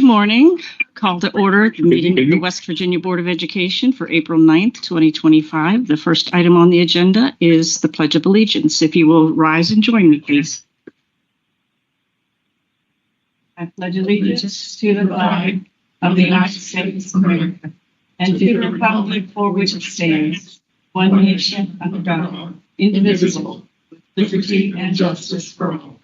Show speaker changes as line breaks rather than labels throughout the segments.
morning. Call to order the meeting of the West Virginia Board of Education for April 9th, 2025. The first item on the agenda is the Pledge of Allegiance. If you will rise and join me, please. I pledge allegiance to the flag of the United States of America and to the republic for which it stands, one nation under God, indivisible, with liberty and justice for all.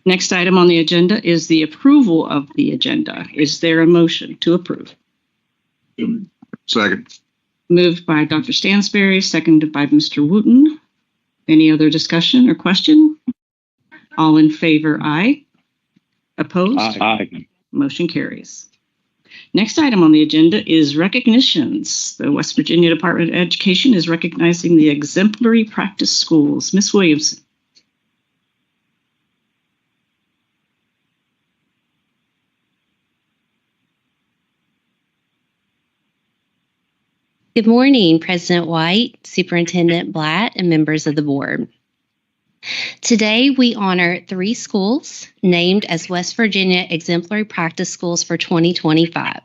Next item on the agenda is the approval of the agenda. Is there a motion to approve?
Second.
Moved by Dr. Stansberry, seconded by Mr. Wooten. Any other discussion or question? All in favor, aye. Opposed?
Aye.
Motion carries. Next item on the agenda is recognitions. The West Virginia Department of Education is recognizing the exemplary practice schools. Ms. Williamson.
Good morning, President White, Superintendent Blatt, and members of the board. Today, we honor 3 schools named as West Virginia Exemplary Practice Schools for 2025.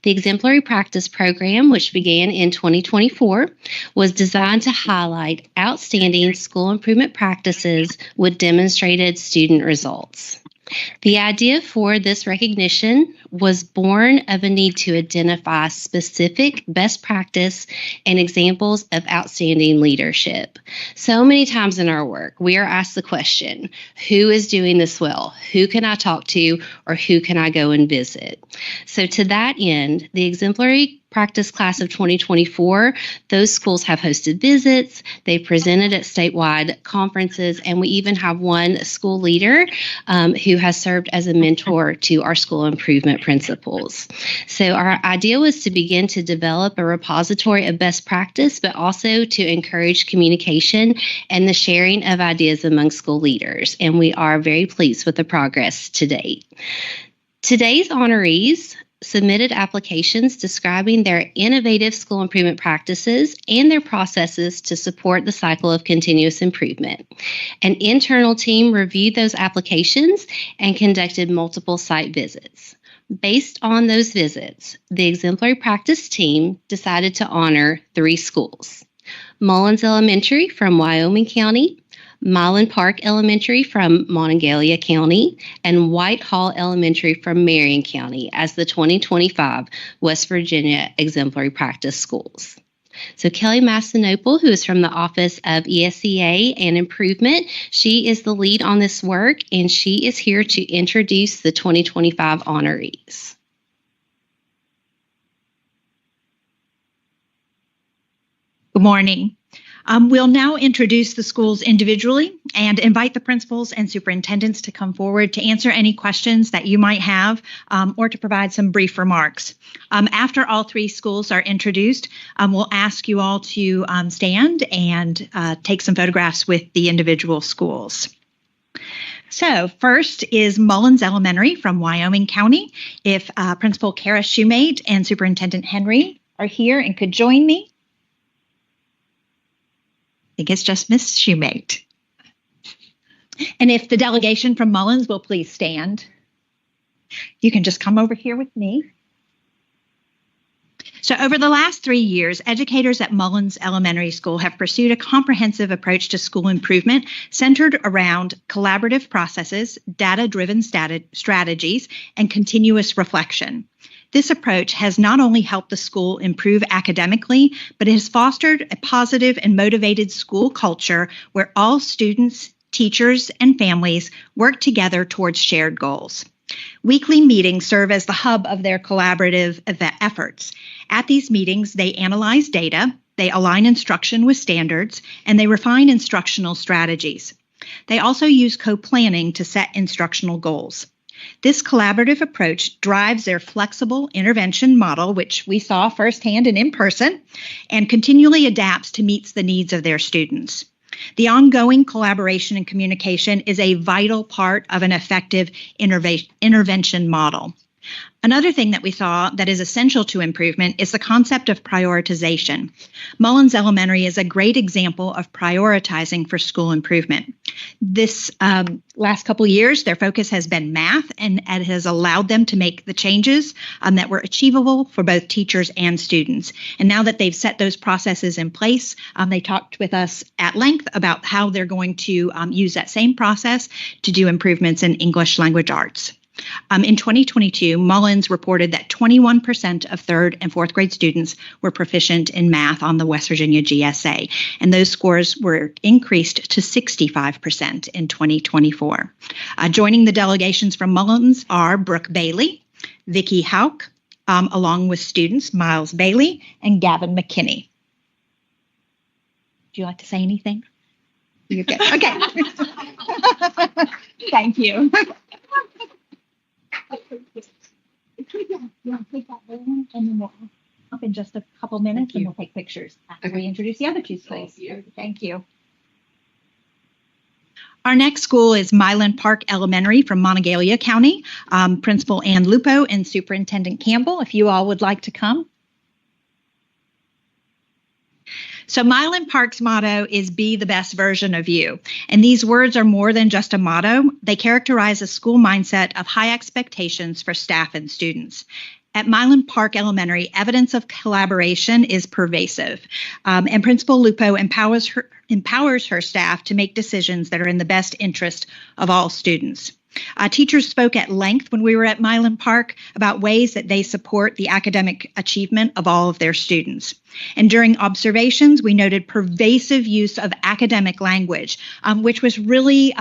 The Exemplary Practice Program, which began in 2024, was designed to highlight outstanding school improvement practices with demonstrated student results. The idea for this recognition was born of a need to identify specific best practice and examples of outstanding leadership. So many times in our work, we are asked the question, who is doing this well? Who can I talk to, or who can I go and visit? So to that end, the Exemplary Practice Class of 2024, those schools have hosted visits, they presented at statewide conferences, and we even have one school leader who has served as a mentor to our school improvement principals. So our idea was to begin to develop a repository of best practice, but also to encourage communication and the sharing of ideas among school leaders. And we are very pleased with the progress to date. Today's honorees submitted applications describing their innovative school improvement practices and their processes to support the cycle of continuous improvement. An internal team reviewed those applications and conducted multiple site visits. Based on those visits, the Exemplary Practice team decided to honor 3 schools: Mullins Elementary from Wyoming County, Milan Park Elementary from Monongalia County, and Whitehall Elementary from Marion County as the 2025 West Virginia Exemplary Practice Schools. So Kelly Massinopol, who is from the Office of ESEA and Improvement, she is the lead on this work, and she is here to introduce the 2025 honorees.
Good morning. We'll now introduce the schools individually and invite the principals and superintendents to come forward to answer any questions that you might have or to provide some brief remarks. After all 3 schools are introduced, we'll ask you all to stand and take some photographs with the individual schools. So first is Mullins Elementary from Wyoming County. If Principal Kara Shoemate and Superintendent Henry are here and could join me. I think it's just Miss Shoemate. And if the delegation from Mullins will please stand. You can just come over here with me. So over the last 3 years, educators at Mullins Elementary School have pursued a comprehensive approach to school improvement centered around collaborative processes, data-driven strategies, and continuous reflection. This approach has not only helped the school improve academically, but it has fostered a positive and motivated school culture where all students, teachers, and families work together towards shared goals. Weekly meetings serve as the hub of their collaborative efforts. At these meetings, they analyze data, they align instruction with standards, and they refine instructional strategies. They also use co-planning to set instructional goals. This collaborative approach drives their flexible intervention model, which we saw firsthand and in person, and continually adapts to meet the needs of their students. The ongoing collaboration and communication is a vital part of an effective intervention model. Another thing that we saw that is essential to improvement is the concept of prioritization. Mullins Elementary is a great example of prioritizing for school improvement. This last couple years, their focus has been math, and it has allowed them to make the changes that were achievable for both teachers and students. And now that they've set those processes in place, they talked with us at length about how they're going to use that same process to do improvements in English language arts. In 2022, Mullins reported that 21% of third and fourth grade students were proficient in math on the West Virginia GSA, and those scores were increased to 65% in 2024. Joining the delegations from Mullins are Brooke Bailey, Vicki Hauk, along with students Miles Bailey and Gavin McKinney. Would you like to say anything? You're good. Okay. Thank you. We'll take that balloon and then we'll up in just a couple minutes and we'll take pictures after we introduce the other two schools. Thank you. Our next school is Mylan Park Elementary from Monongalia County. Principal Ann Lupo and Superintendent Campbell, if you all would like to come. So Mylan Park's motto is "Be the best version of you." And these words are more than just a motto. They characterize a school mindset of high expectations for staff and students. At Mylan Park Elementary, evidence of collaboration is pervasive, and Principal Lupo empowers her staff to make decisions that are in the best interest of all students. Teachers spoke at length when we were at Mylan Park about ways that they support the academic achievement of all of their students. And during observations, we noted pervasive use of academic language, which was really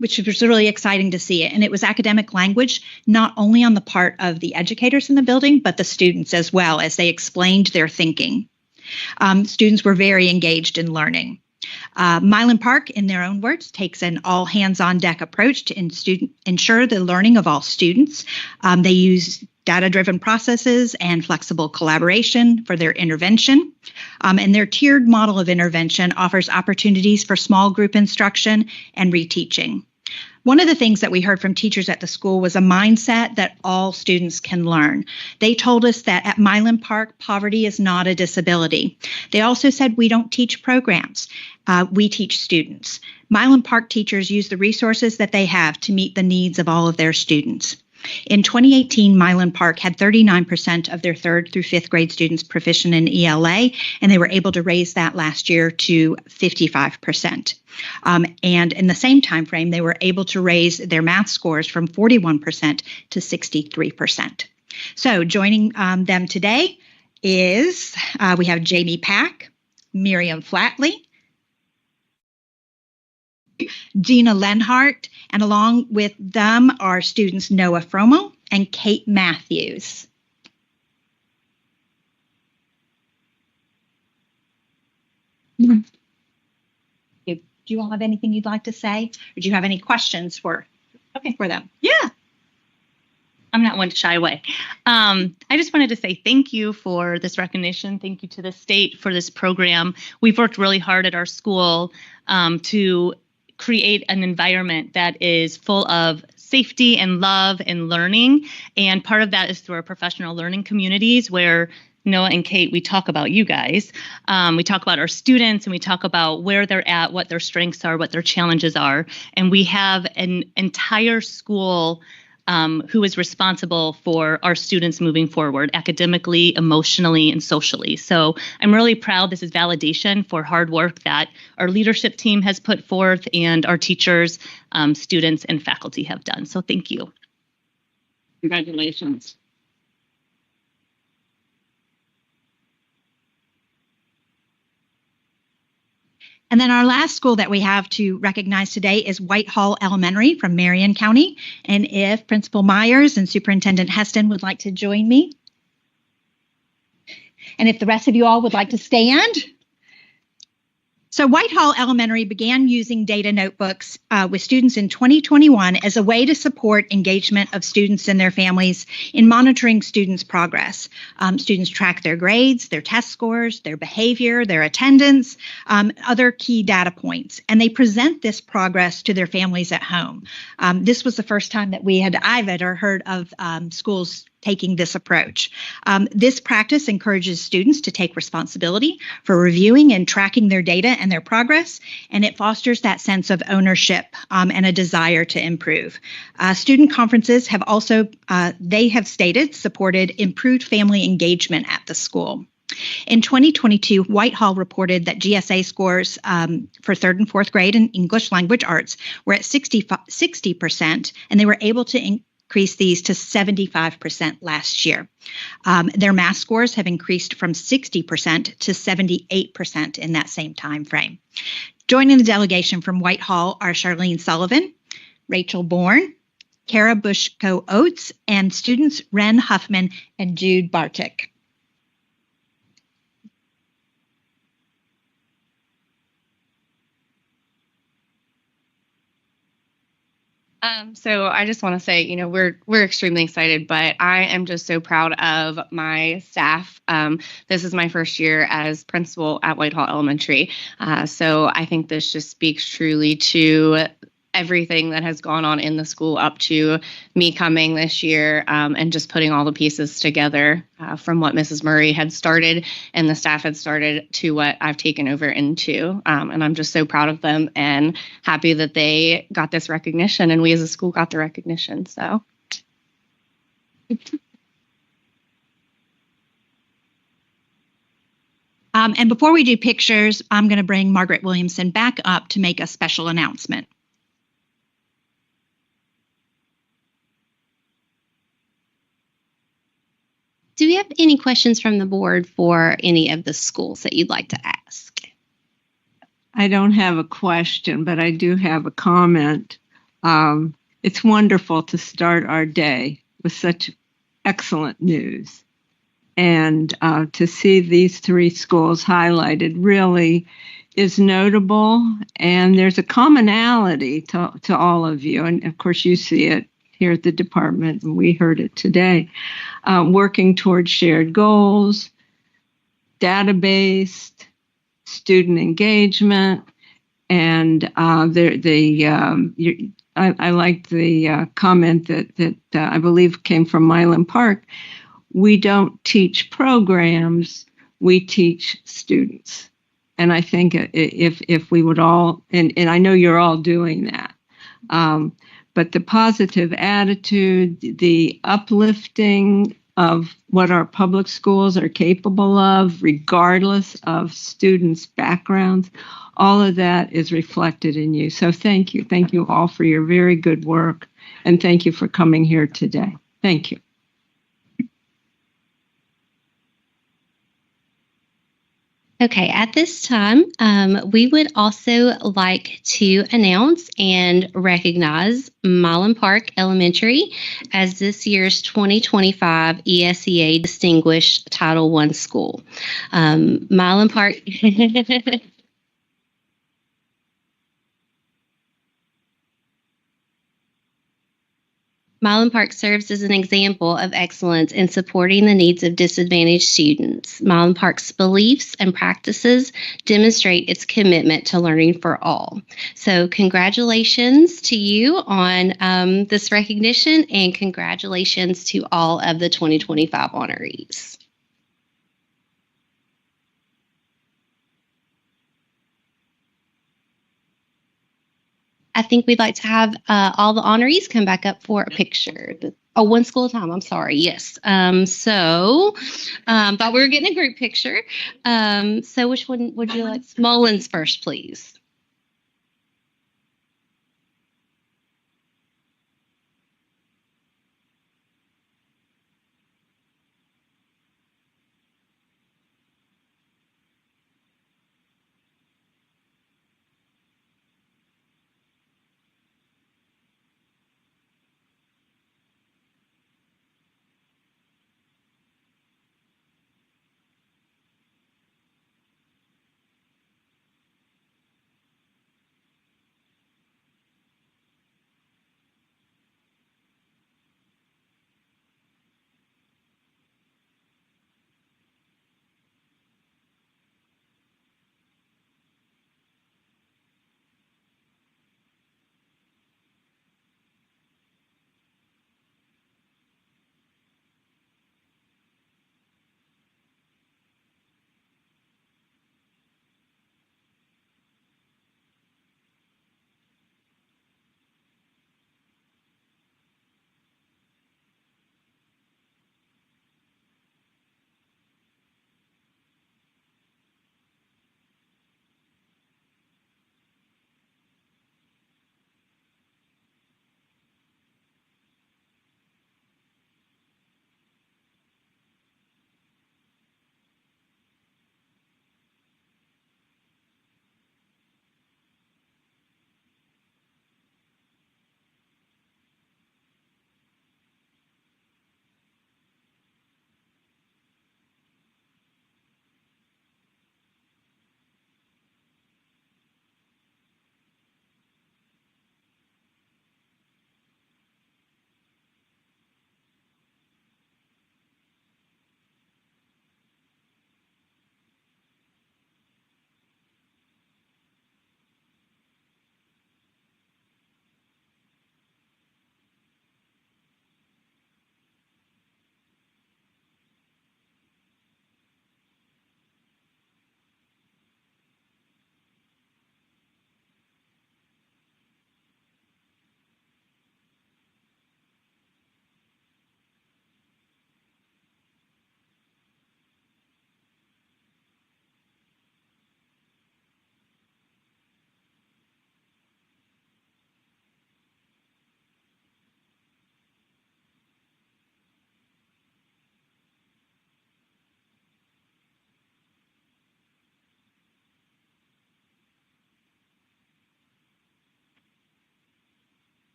exciting to see it. And it was academic language not only on the part of the educators in the building, but the students as well, as they explained their thinking. Students were very engaged in learning. Mylan Park, in their own words, takes an all-hands-on-deck approach to ensure the learning of all students. They use data-driven processes and flexible collaboration for their intervention. And their tiered model of intervention offers opportunities for small group instruction and reteaching. One of the things that we heard from teachers at the school was a mindset that all students can learn. They told us that at Mylan Park, poverty is not a disability. They also said we don't teach programs. We teach students. Mylan Park teachers use the resources that they have to meet the needs of all of their students. In 2018, Mylan Park had 39% of their third through fifth grade students proficient in ELA, and they were able to raise that last year to 55%. And in the same time frame, they were able to raise their math scores from 41% to 63%. So joining them today is we have Jamie Pack, Miriam Flatley, Gina Lenhart, and along with them are students Noah Fromo and Kate Matthews. Do you all have anything you'd like to say? Or do you have any questions for them?
Yeah. I'm not one to shy away. I just wanted to say thank you for this recognition. Thank you to the state for this program. We've worked really hard at our school to create an environment that is full of safety and love and learning. And part of that is through our professional learning communities where Noah and Kate, we talk about you guys. We talk about our students and we talk about where they're at, what their strengths are, what their challenges are. And we have an entire school who is responsible for our students moving forward academically, emotionally, and socially. So I'm really proud. This is validation for hard work that our leadership team has put forth and our teachers, students, and faculty have done. So thank you.
Congratulations.
And then our last school that we have to recognize today is Whitehall Elementary from Marion County. And if Principal Myers and Superintendent Heston would like to join me. And if the rest of you all would like to stand. So Whitehall Elementary began using data notebooks with students in 2021 as a way to support engagement of students and their families in monitoring students' progress. Students track their grades, their test scores, their behavior, their attendance, other key data points, and they present this progress to their families at home. This was the first time that I've ever heard of schools taking this approach. This practice encourages students to take responsibility for reviewing and tracking their data and their progress, and it fosters that sense of ownership and a desire to improve. Student conferences have also, they have stated, supported improved family engagement at the school. In 2022, Whitehall reported that GSA scores for third and fourth grade in English language arts were at 60%, and they were able to increase these to 75% last year. Their math scores have increased from 60% to 78% in that same time frame. Joining the delegation from Whitehall are Charlene Sullivan, Rachel Bourne, Kara Bushko-Oates, and students Ren Huffman and Jude Bartik.
So I just want to say, we're extremely excited, but I am just so proud of my staff. This is my first year as principal at Whitehall Elementary. So I think this just speaks truly to everything that has gone on in the school up to me coming this year, and just putting all the pieces together from what Mrs. Murray had started and the staff had started to what I've taken over into. And I'm just so proud of them and happy that they got this recognition and we as a school got the recognition. So.
And before we do pictures, I'm going to bring Margaret Williamson back up to make a special announcement.
Do we have any questions from the board for any of the schools that you'd like to ask?
I don't have a question, but I do have a comment. It's wonderful to start our day with such excellent news. And to see these three schools highlighted really is notable. And there's a commonality to all of you. And of course, you see it here at the department, and we heard it today. Working towards shared goals, data-based, student engagement, and I liked the comment that I believe came from Milan Park. We don't teach programs, we teach students. And I think if we would all, and I know you're all doing that, but the positive attitude, the uplifting of what our public schools are capable of, regardless of students' backgrounds, all of that is reflected in you. So thank you. Thank you all for your very good work. And thank you for coming here today. Thank you.
Okay, at this time, we would also like to announce and recognize Milan Park Elementary as this year's 2025 ESEA Distinguished Title I School. Milan Park... Milan Park serves as an example of excellence in supporting the needs of disadvantaged students. Milan Park's beliefs and practices demonstrate its commitment to learning for all. So congratulations to you on this recognition, and congratulations to all of the 2025 honorees. I think we'd like to have all the honorees come back up for a picture. Oh, one school at a time. I'm sorry. Yes. Thought we were getting a group picture. So which one would you like? Mullins first, please.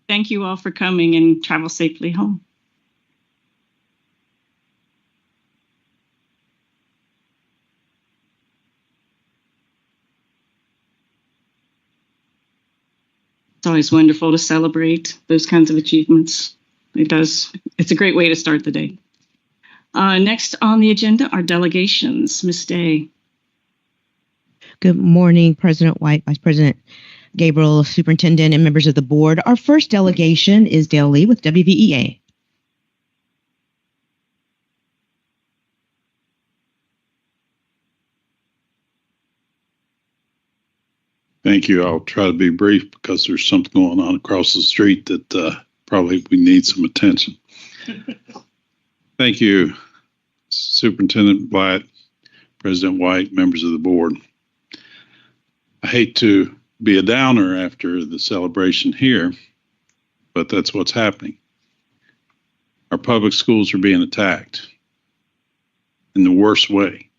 Thank you all for coming, and travel safely home. It's always wonderful to celebrate those kinds of achievements. It's a great way to start the day. Next on the agenda are delegations. Ms. Day.
Good morning, President White, Vice President Gabriel, Superintendent, and members of the board. Our first delegation is Dale Lee with WVEA.
Thank you. I'll try to be brief because there's something going on across the street that probably we need some attention. Thank you, Superintendent Blatt, President White, members of the board. I hate to be a downer after the celebration here, but that's what's happening. Our public schools are being attacked in the worst way.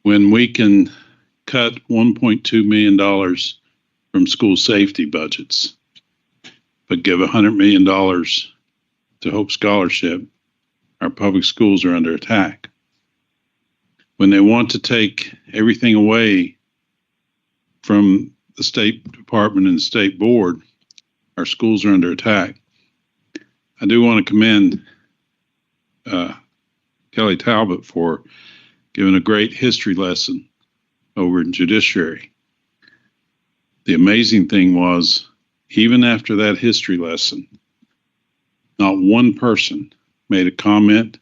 When we can cut $1.2 million from school safety budgets, but give $100 million to Hope Scholarship, our public schools are under attack. When they want to take everything away from the State Department and the State Board, our schools are under attack. I do want to commend Kelly Talbot for giving a great history lesson over in Judiciary. The amazing thing was, even after that history lesson, not one person made a comment,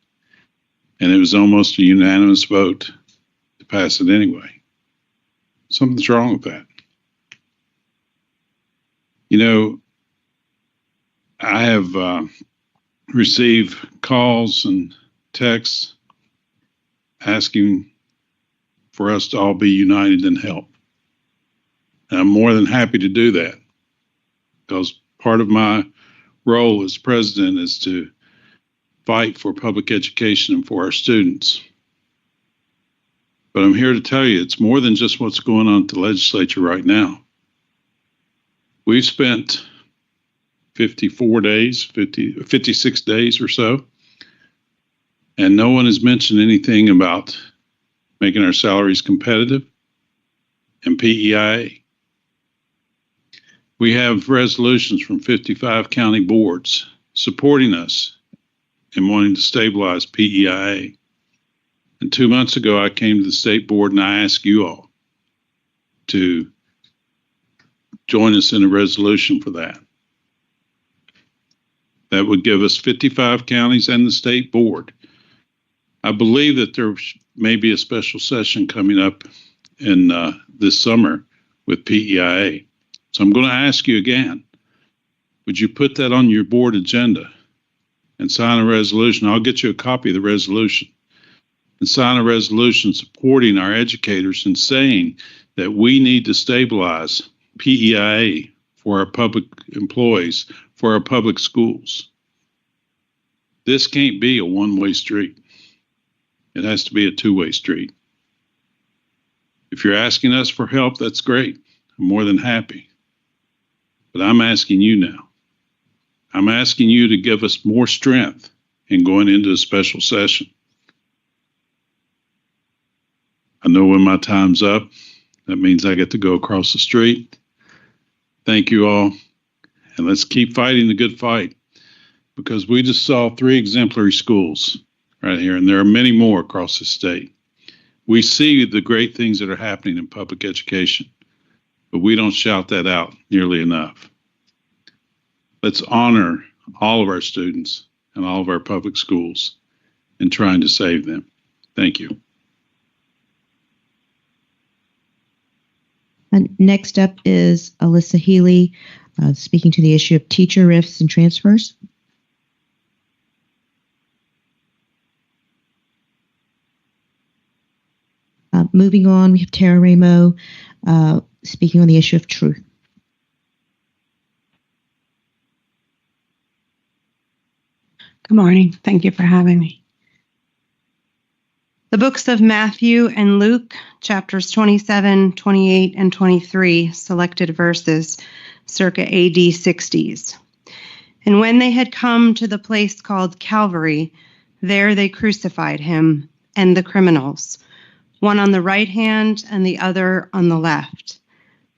and it was almost a unanimous vote to pass it anyway. Something's wrong with that. You know, I have received calls and texts asking for us to all be united and help. And I'm more than happy to do that, because part of my role as president is to fight for public education and for our students. But I'm here to tell you, it's more than just what's going on at the legislature right now. We've spent 56 days or so, and no one has mentioned anything about making our salaries competitive and PEIA. We have resolutions from 55 county boards supporting us in wanting to stabilize PEIA. And 2 months ago, I came to the state board and I asked you all to join us in a resolution for that. That would give us 55 counties and the state board. I believe that there may be a special session coming up in this summer with PEIA. So I'm going to ask you again, would you put that on your board agenda and sign a resolution? I'll get you a copy of the resolution. And sign a resolution supporting our educators and saying that we need to stabilize PEIA for our public employees, for our public schools. This can't be a one-way street. It has to be a two-way street. If you're asking us for help, that's great. I'm more than happy. But I'm asking you now. I'm asking you to give us more strength in going into a special session. I know when my time's up, that means I get to go across the street. Thank you all. And let's keep fighting the good fight, because we just saw 3 exemplary schools right here, and there are many more across the state. We see the great things that are happening in public education, but we don't shout that out nearly enough. Let's honor all of our students and all of our public schools in trying to save them. Thank you.
And next up is Alyssa Healy, speaking to the issue of teacher rifts and transfers. Moving on, we have Tara Ramo speaking on the issue of truth.
Good morning. Thank you for having me. The books of Matthew and Luke, chapters 27, 28, and 23, selected verses. circa AD 60s. And when they had come to the place called Calvary, there they crucified him and the criminals, one on the right hand and the other on the left.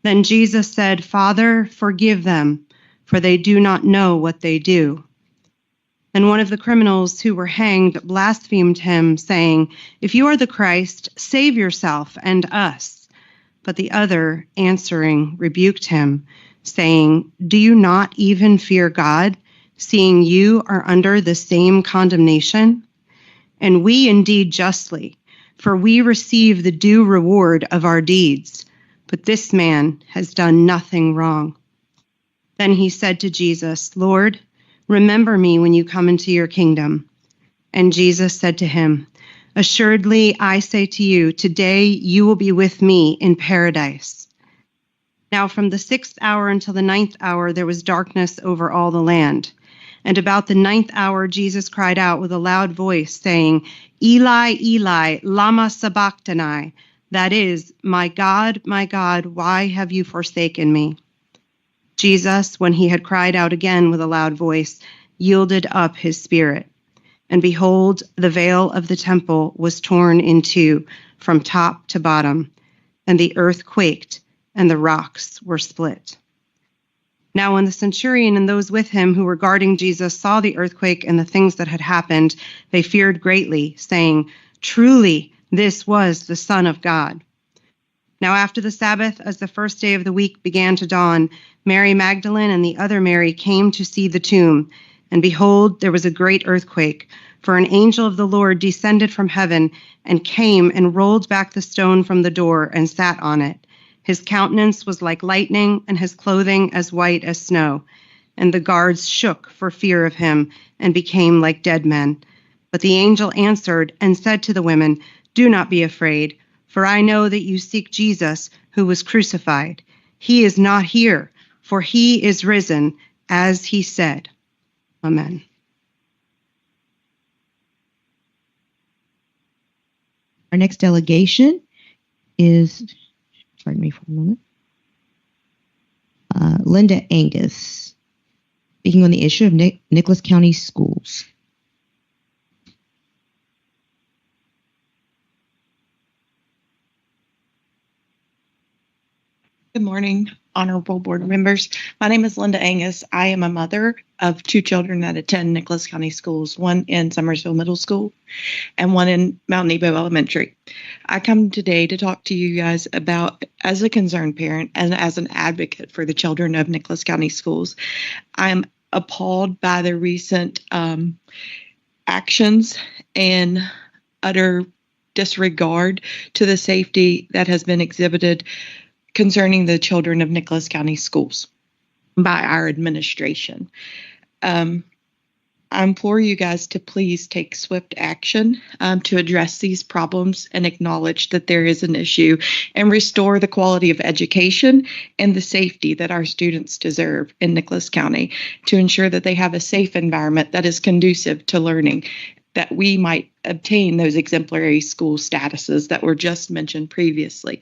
Then Jesus said, "Father, forgive them, for they do not know what they do." And one of the criminals who were hanged blasphemed him, saying, "If you are the Christ, save yourself and us." But the other, answering, rebuked him, saying, "Do you not even fear God, seeing you are under the same condemnation? And we indeed justly, for we receive the due reward of our deeds. But this man has done nothing wrong." Then he said to Jesus, "Lord, remember me when you come into your kingdom." And Jesus said to him, "Assuredly, I say to you, today you will be with me in paradise." Now from the 6th hour until the 9th hour, there was darkness over all the land. And about the 9th hour, Jesus cried out with a loud voice, saying, "Eli, Eli, lama sabachthani?" That is, my God, why have you forsaken me?" Jesus, when he had cried out again with a loud voice, yielded up his spirit. And behold, the veil of the temple was torn in two from top to bottom, and the earth quaked, and the rocks were split. Now when the centurion and those with him who were guarding Jesus saw the earthquake and the things that had happened, they feared greatly, saying, "Truly, this was the Son of God." Now after the Sabbath, as the first day of the week began to dawn, Mary Magdalene and the other Mary came to see the tomb. And behold, there was a great earthquake, for an angel of the Lord descended from heaven and came and rolled back the stone from the door and sat on it. His countenance was like lightning, and his clothing as white as snow. And the guards shook for fear of him and became like dead men. But the angel answered and said to the women, "Do not be afraid, for I know that you seek Jesus who was crucified. He is not here, for he is risen, as he said." Amen.
Our next delegation is, pardon me for a moment, Linda Angus, speaking on the issue of Nicholas County schools.
Good morning, honorable board members. My name is Linda Angus. I am a mother of 2 children that attend Nicholas County schools, one in Summersville Middle School and one in Mount Nebo Elementary. I come today to talk to you guys about, as a concerned parent and as an advocate for the children of Nicholas County schools, I'm appalled by the recent actions and utter disregard to the safety that has been exhibited concerning the children of Nicholas County schools by our administration. I implore you guys to please take swift action to address these problems and acknowledge that there is an issue and restore the quality of education and the safety that our students deserve in Nicholas County to ensure that they have a safe environment that is conducive to learning, that we might obtain those exemplary school statuses that were just mentioned previously.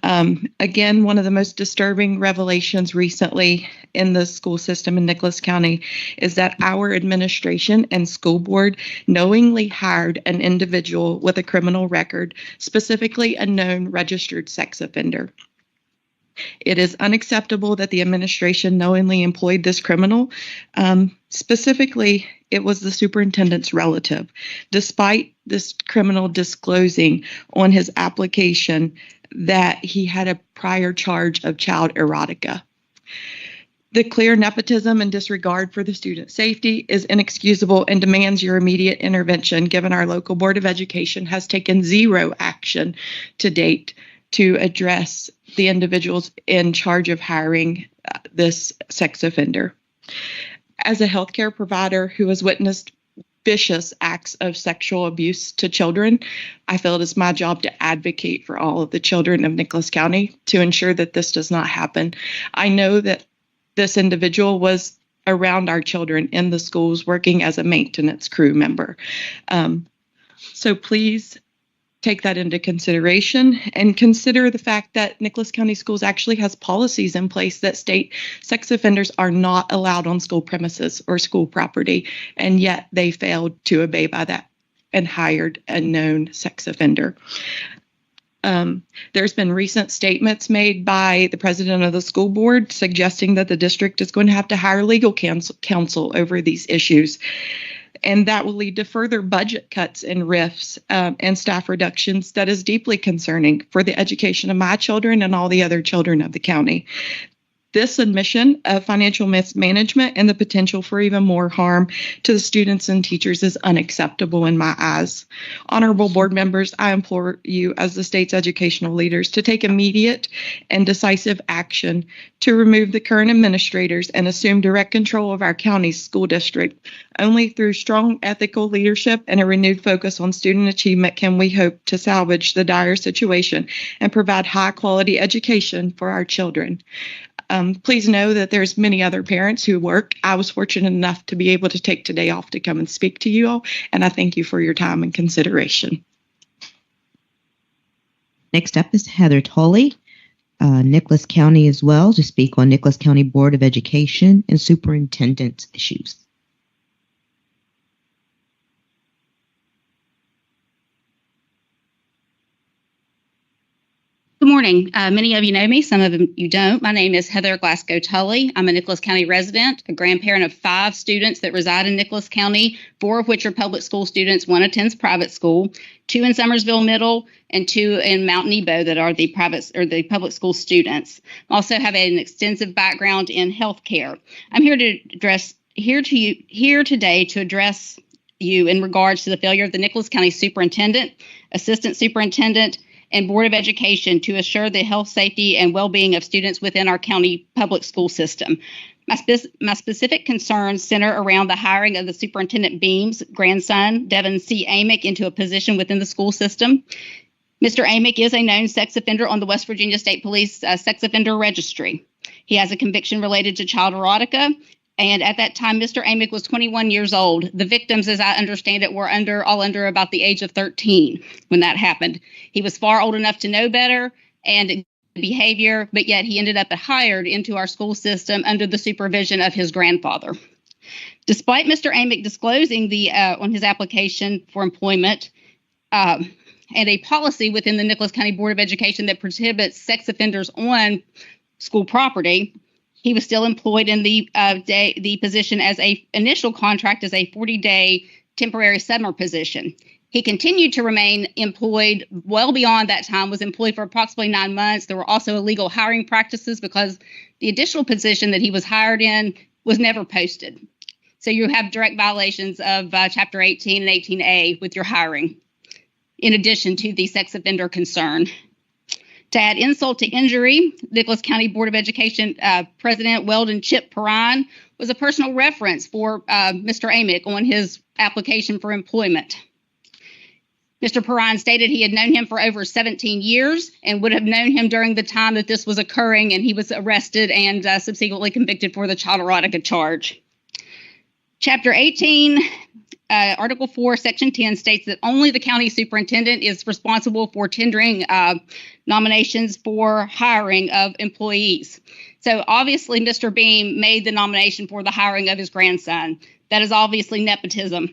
Again, one of the most disturbing revelations recently in the school system in Nicholas County is that our administration and school board knowingly hired an individual with a criminal record, specifically a known registered sex offender. It is unacceptable that the administration knowingly employed this criminal. Specifically, it was the superintendent's relative, despite this criminal disclosing on his application that he had a prior charge of child erotica. The clear nepotism and disregard for the student safety is inexcusable and demands your immediate intervention, given our local Board of Education has taken zero action to date to address the individuals in charge of hiring this sex offender. As a healthcare provider who has witnessed vicious acts of sexual abuse to children, I feel it is my job to advocate for all of the children of Nicholas County to ensure that this does not happen. I know that this individual was around our children in the schools working as a maintenance crew member. So please take that into consideration and consider the fact that Nicholas County Schools actually has policies in place that state sex offenders are not allowed on school premises or school property, and yet they failed to obey by that and hired a known sex offender. There's been recent statements made by the president of the school board suggesting that the district is going to have to hire legal counsel over these issues. And that will lead to further budget cuts and rifts and staff reductions that is deeply concerning for the education of my children and all the other children of the county. This admission of financial mismanagement and the potential for even more harm to the students and teachers is unacceptable in my eyes. Honorable board members, I implore you as the state's educational leaders to take immediate and decisive action to remove the current administrators and assume direct control of our county's school district. Only through strong ethical leadership and a renewed focus on student achievement can we hope to salvage the dire situation and provide high quality education for our children. Please know that there's many other parents who work. I was fortunate enough to be able to take today off to come and speak to you all, and I thank you for your time and consideration.
Next up is Heather Tolley, Nicholas County as well, to speak on Nicholas County Board of Education and Superintendent issues.
Good morning. Many of you know me, some of you don't. My name is Heather Glasgow Tully. I'm a Nicholas County resident, a grandparent of 5 students that reside in Nicholas County, 4 of which are public school students. 1 attends private school, 2 in Summersville Middle, and 2 in Mount Nebo that are the private or the public school students. I also have an extensive background in healthcare. I'm here today to address you in regards to the failure of the Nicholas County Superintendent, Assistant Superintendent, and Board of Education to assure the health, safety, and well-being of students within our county public school system. My specific concerns center around the hiring of the Superintendent Beam's grandson, Devin C. Amick, into a position within the school system. Mr. Amick is a known sex offender on the West Virginia State Police Sex Offender Registry. He has a conviction related to child erotica, and at that time, Mr. Amick was 21 years old. The victims, as I understand it, were all under about the age of 13 when that happened. He was far old enough to know better and behavior, but yet he ended up hired into our school system under the supervision of his grandfather. Despite Mr. Amick disclosing on his application for employment and a policy within the Nicholas County Board of Education that prohibits sex offenders on school property, he was still employed in the position as a initial contract as a 40-day temporary summer position. He continued to remain employed well beyond that time, was employed for approximately 9 months. There were also illegal hiring practices because the additional position that he was hired in was never posted. So you have direct violations of Chapter 18 and 18A with your hiring, in addition to the sex offender concern. To add insult to injury, Nicholas County Board of Education President Weldon Chip Perrine was a personal reference for Mr. Amick on his application for employment. Mr. Perrine stated he had known him for over 17 years and would have known him during the time that this was occurring, and he was arrested and subsequently convicted for the child erotica charge. Chapter 18, Article 4, Section 10 states that only the county superintendent is responsible for tendering nominations for hiring of employees. So obviously, Mr. Beam made the nomination for the hiring of his grandson. That is obviously nepotism.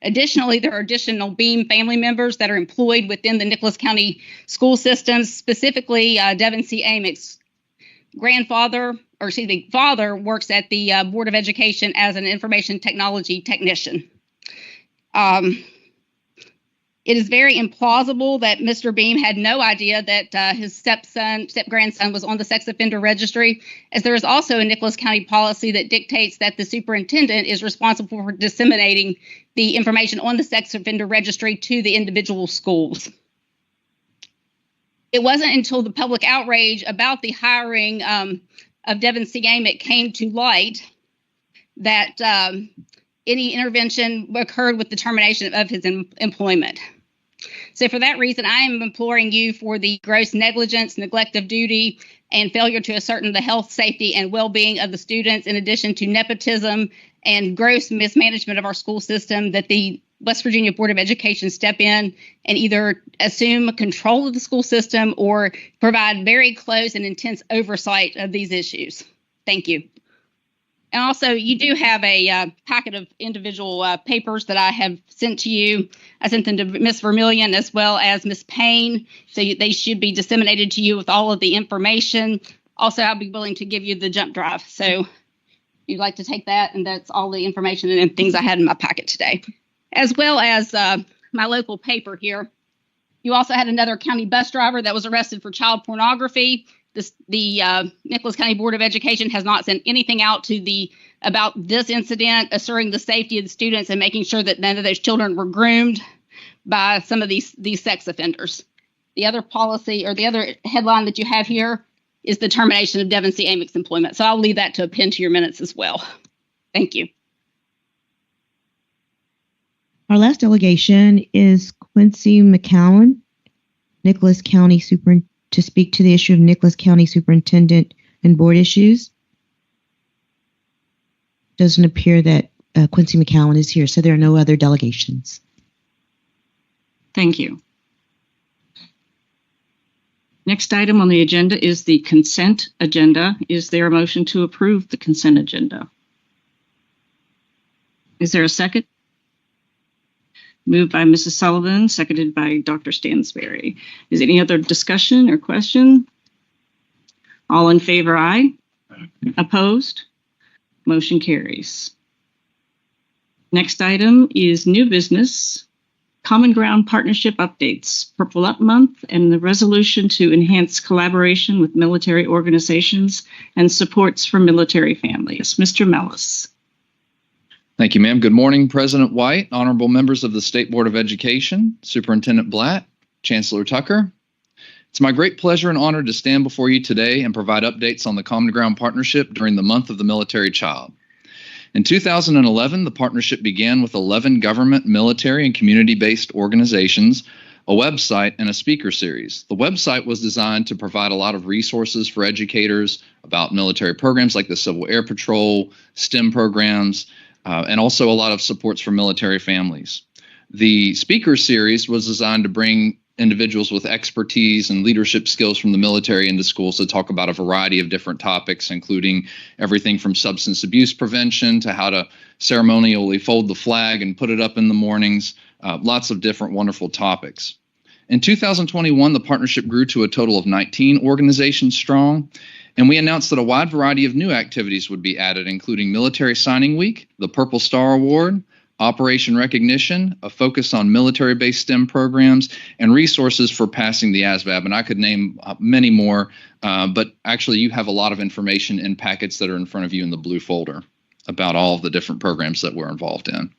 Additionally, there are additional Beam family members that are employed within the Nicholas County school systems, specifically Devin C. Amick's father works at the Board of Education as an information technology technician. It is very implausible that Mr. Beam had no idea that his step-grandson was on the sex offender registry, as there is also a Nicholas County policy that dictates that the superintendent is responsible for disseminating the information on the sex offender registry to the individual schools. It wasn't until the public outrage about the hiring of Devin C. Amick came to light that any intervention occurred with the termination of his employment. So for that reason, I am imploring you for the gross negligence, neglect of duty, and failure to ascertain the health, safety, and well-being of the students, in addition to nepotism and gross mismanagement of our school system, that the West Virginia Board of Education step in and either assume control of the school system or provide very close and intense oversight of these issues. Thank you. And also, you do have a packet of individual papers that I have sent to you. I sent them to Ms. Vermillion as well as Ms. Payne, so they should be disseminated to you with all of the information. Also, I'll be willing to give you the jump drive. So if you'd like to take that, and that's all the information and things I had in my packet today, as well as my local paper here. You also had another county bus driver that was arrested for child pornography. The Nicholas County Board of Education has not sent anything out about this incident, assuring the safety of the students and making sure that none of those children were groomed by some of these sex offenders. The other policy or the other headline that you have here is the termination of Devin C. Amick's employment. So I'll leave that to append to your minutes as well. Thank you.
Our last delegation is Quincy McCowan, Nicholas County Superintendent, to speak to the issue of Nicholas County Superintendent and board issues. Doesn't appear that Quincy McCowan is here, so there are no other delegations.
Thank you. Next item on the agenda is the consent agenda. Is there a motion to approve the consent agenda? Is there a second? Moved by Mrs. Sullivan, seconded by Dr. Stansberry. Is any other discussion or question? All in favor, aye. Opposed? Motion carries. Next item is new business, Common Ground Partnership updates, Purple Up Month, and the resolution to enhance collaboration with military organizations and supports for military families. Mr. Mellis.
Thank you, ma'am. Good morning, President White, honorable members of the State Board of Education, Superintendent Blatt, Chancellor Tucker. It's my great pleasure and honor to stand before you today and provide updates on the Common Ground Partnership during the month of the military child. In 2011, the partnership began with 11 government, military, and community-based organizations, a website, and a speaker series. The website was designed to provide a lot of resources for educators about military programs like the Civil Air Patrol, STEM programs, and also a lot of supports for military families. The speaker series was designed to bring individuals with expertise and leadership skills from the military into schools to talk about a variety of different topics, including everything from substance abuse prevention to how to ceremonially fold the flag and put it up in the mornings, lots of different wonderful topics. In 2021, the partnership grew to a total of 19 organizations strong, and we announced that a wide variety of new activities would be added, including Military Signing Week, the Purple Star Award, Operation Recognition, a focus on military-based STEM programs, and resources for passing the ASVAB. And I could name many more, but actually you have a lot of information in packets that are in front of you in the blue folder about all of the different programs that we're involved in.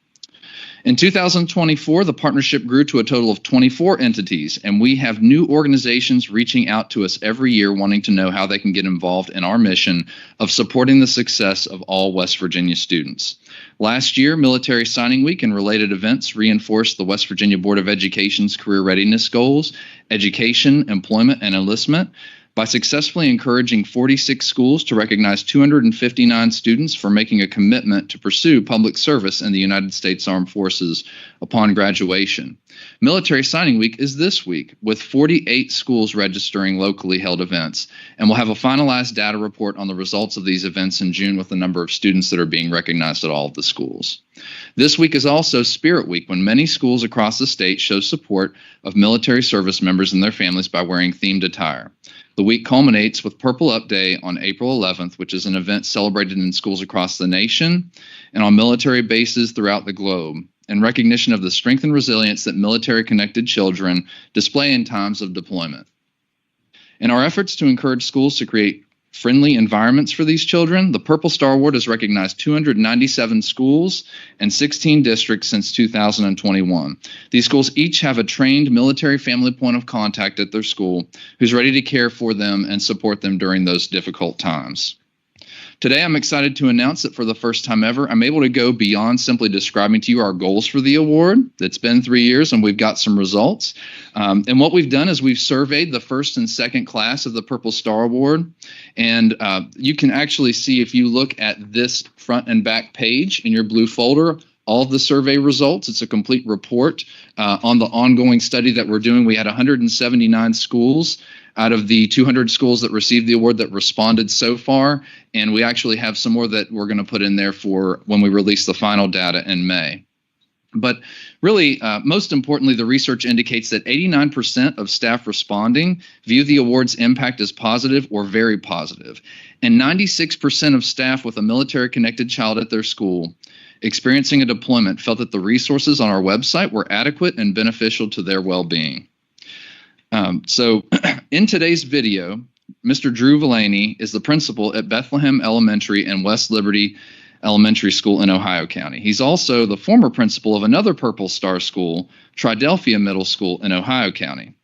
In 2024, the partnership grew to a total of 24 entities, and we have new organizations reaching out to us every year wanting to know how they can get involved in our mission of supporting the success of all West Virginia students. Last year, Military Signing Week and related events reinforced the West Virginia Board of Education's career readiness goals, education, employment, and enlistment, by successfully encouraging 46 schools to recognize 259 students for making a commitment to pursue public service in the United States Armed Forces upon graduation. Military Signing Week is this week, with 48 schools registering locally held events, and we'll have a finalized data report on the results of these events in June with the number of students that are being recognized at all of the schools. This week is also Spirit Week, when many schools across the state show support of military service members and their families by wearing themed attire. The week culminates with Purple Up Day on April 11th, which is an event celebrated in schools across the nation and on military bases throughout the globe, in recognition of the strength and resilience that military-connected children display in times of deployment. In our efforts to encourage schools to create friendly environments for these children, the Purple Star Award has recognized 297 schools and 16 districts since 2021. These schools each have a trained military family point of contact at their school who's ready to care for them and support them during those difficult times. Today, I'm excited to announce that for the first time ever, I'm able to go beyond simply describing to you our goals for the award. It's been 3 years and we've got some results. And what we've done is we've surveyed the first and second class of the Purple Star Award. And you can actually see, if you look at this front and back page in your blue folder, all of the survey results. It's a complete report on the ongoing study that we're doing. We had 179 schools out of the 200 schools that received the award that responded so far, and we actually have some more that we're going to put in there for when we release the final data in May. But really, most importantly, the research indicates that 89% of staff responding view the award's impact as positive or very positive, and 96% of staff with a military-connected child at their school experiencing a deployment felt that the resources on our website were adequate and beneficial to their well-being. So in today's video, Mr. Drew Villaney is the principal at Bethlehem Elementary and West Liberty Elementary School in Ohio County. He's also the former principal of another Purple Star school, Tridelphia Middle School in Ohio County.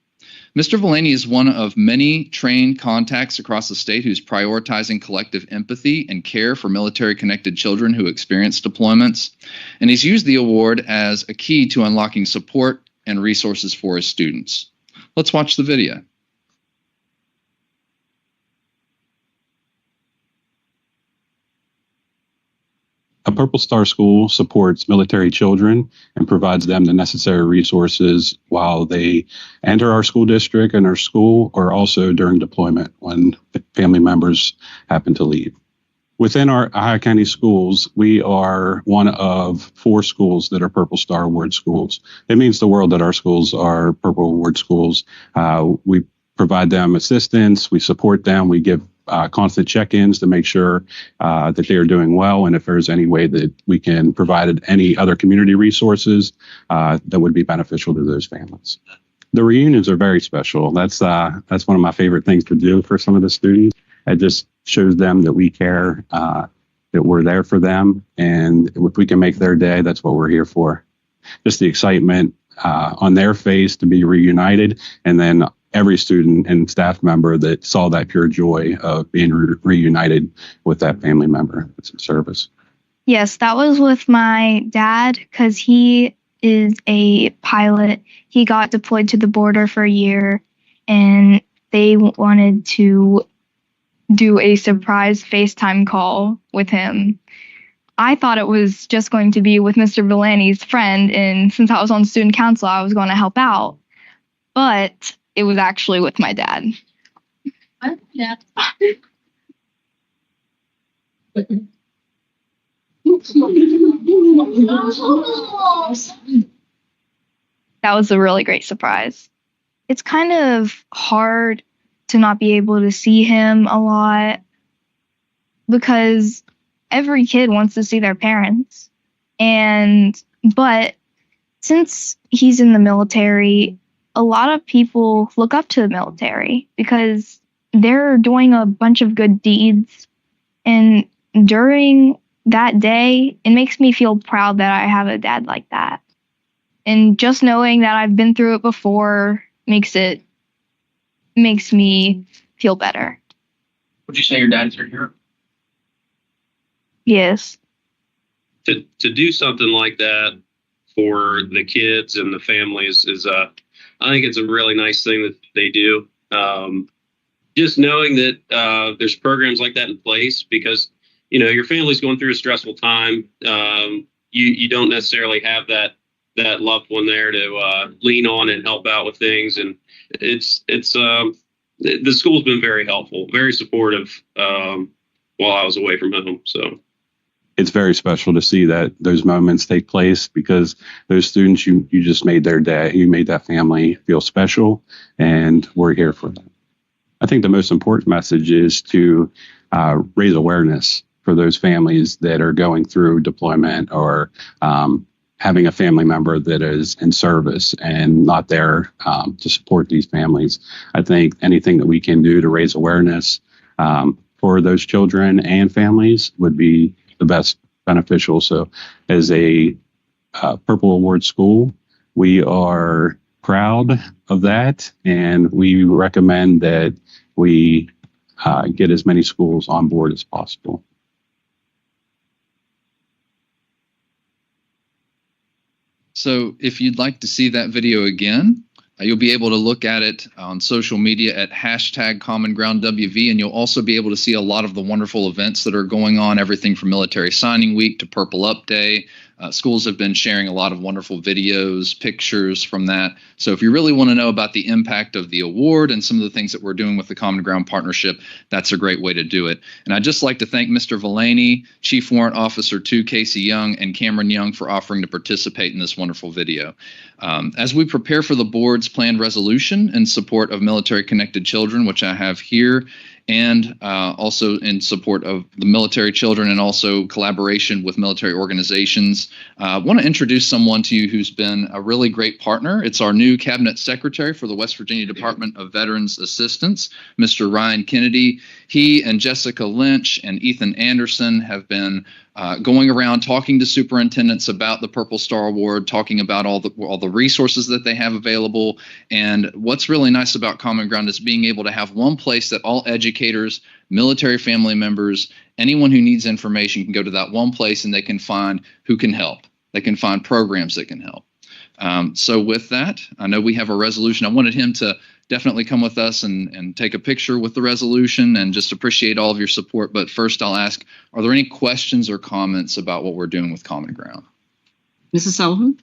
Mr. Villaney is one of many trained contacts across the state who's prioritizing collective empathy and care for military-connected children who experience deployments, and he's used the award as a key to unlocking support and resources for his students. Let's watch the video.
A Purple Star school supports military children and provides them the necessary resources while they enter our school district and our school, or also during deployment when family members happen to leave. Within our Ohio County schools, we are one of 4 schools that are Purple Star Award schools. It means the world that our schools are Purple Award schools. We provide them assistance, we support them, we give constant check-ins to make sure that they are doing well, and if there's any way that we can provide any other community resources that would be beneficial to those families. The reunions are very special. That's one of my favorite things to do for some of the students. It just shows them that we care, that we're there for them, and if we can make their day, that's what we're here for. Just the excitement on their face to be reunited, and then every student and staff member that saw that pure joy of being reunited with that family member that's in service.
Yes, that was with my dad because he is a pilot. He got deployed to the border for a year, and they wanted to do a surprise FaceTime call with him. I thought it was just going to be with Mr. Villaney's friend, and since I was on student council, I was going to help out. But it was actually with my dad.
Yeah.
That was a really great surprise. It's kind of hard to not be able to see him a lot because every kid wants to see their parents. But since he's in the military, a lot of people look up to the military because they're doing a bunch of good deeds. And during that day, it makes me feel proud that I have a dad like that. And just knowing that I've been through it before makes me feel better.
Would you say your dad's your hero?
Yes.
To do something like that for the kids and the families is I think it's a really nice thing that they do. Just knowing that there's programs like that in place, because your family's going through a stressful time. You don't necessarily have that loved one there to lean on and help out with things, and the school's been very helpful, very supportive while I was away from home. So
it's very special to see that those moments take place, because those students, you just made their day. You made that family feel special, and we're here for them. I think the most important message is to raise awareness for those families that are going through deployment or having a family member that is in service and not there to support these families. I think anything that we can do to raise awareness for those children and families would be the best beneficial. So as a Purple Award school, we are proud of that, and we recommend that we get as many schools on board as possible.
So if you'd like to see that video again, you'll be able to look at it on social media at #CommonGroundWV, and you'll also be able to see a lot of the wonderful events that are going on, everything from Military Signing Week to Purple Up Day, Schools have been sharing a lot of wonderful videos, pictures from that. So if you really want to know about the impact of the award and some of the things that we're doing with the Common Ground Partnership, that's a great way to do it. And I'd just like to thank Mr. Villaney, Chief Warrant Officer 2 Casey Young, and Cameron Young for offering to participate in this wonderful video. As we prepare for the board's planned resolution in support of military-connected children, which I have here, and also in support of the military children and also collaboration with military organizations. I want to introduce someone to you who's been a really great partner. It's our new Cabinet Secretary for the West Virginia Department of Veterans Assistance, Mr. Ryan Kennedy. He and Jessica Lynch and Ethan Anderson have been going around talking to superintendents about the Purple Star Award, talking about all the resources that they have available. And what's really nice about Common Ground is being able to have one place that all educators, military family members, anyone who needs information can go to that one place and they can find who can help. They can find programs that can help. So with that, I know we have a resolution. I wanted him to definitely come with us and take a picture with the resolution and just appreciate all of your support. But first I'll ask, are there any questions or comments about what we're doing with Common Ground?
Mrs. Sullivan?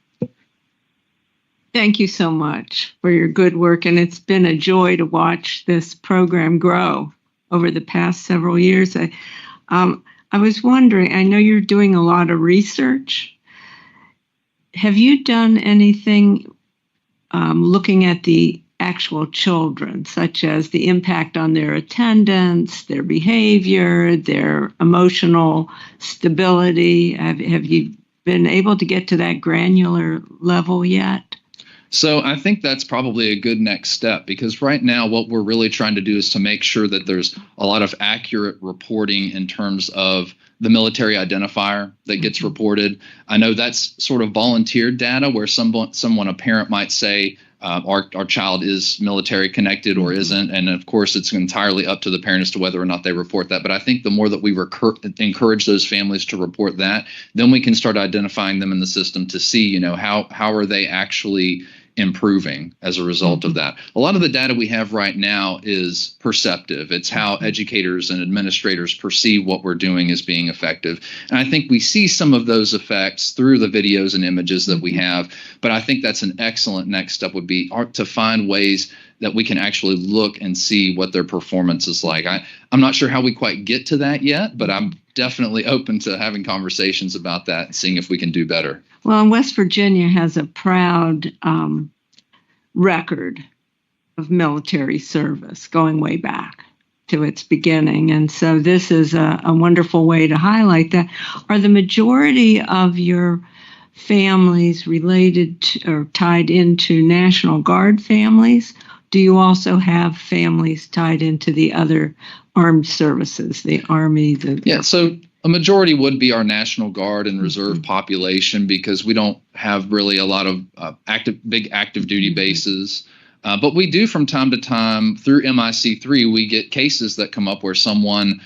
Thank you so much for your good work. And it's been a joy to watch this program grow over the past several years. I was wondering, I know you're doing a lot of research. Have you done anything looking at the actual children, such as the impact on their attendance, their behavior, their emotional stability? Have you been able to get to that granular level yet?
So I think that's probably a good next step, because right now what we're really trying to do is to make sure that there's a lot of accurate reporting in terms of the military identifier that gets reported. I know that's sort of volunteered data where someone, a parent might say, our child is military connected or isn't. And of course, it's entirely up to the parent as to whether or not they report that. But I think the more that we encourage those families to report that, then we can start identifying them in the system to see, how are they actually improving as a result of that. A lot of the data we have right now is perceptive. It's how educators and administrators perceive what we're doing as being effective. And I think we see some of those effects through the videos and images that we have. But I think that's an excellent next step would be to find ways that we can actually look and see what their performance is like. I'm not sure how we quite get to that yet, but I'm definitely open to having conversations about that and seeing if we can do better.
Well, West Virginia has a proud record of military service going way back to its beginning. And so this is a wonderful way to highlight that. Are the majority of your families related to, or tied into National Guard families? Do you also have families tied into the other armed services, the Army?
So a majority would be our National Guard and Reserve population, because we don't have really a lot of big active duty bases. But we do from time to time through MIC3, we get cases that come up where someone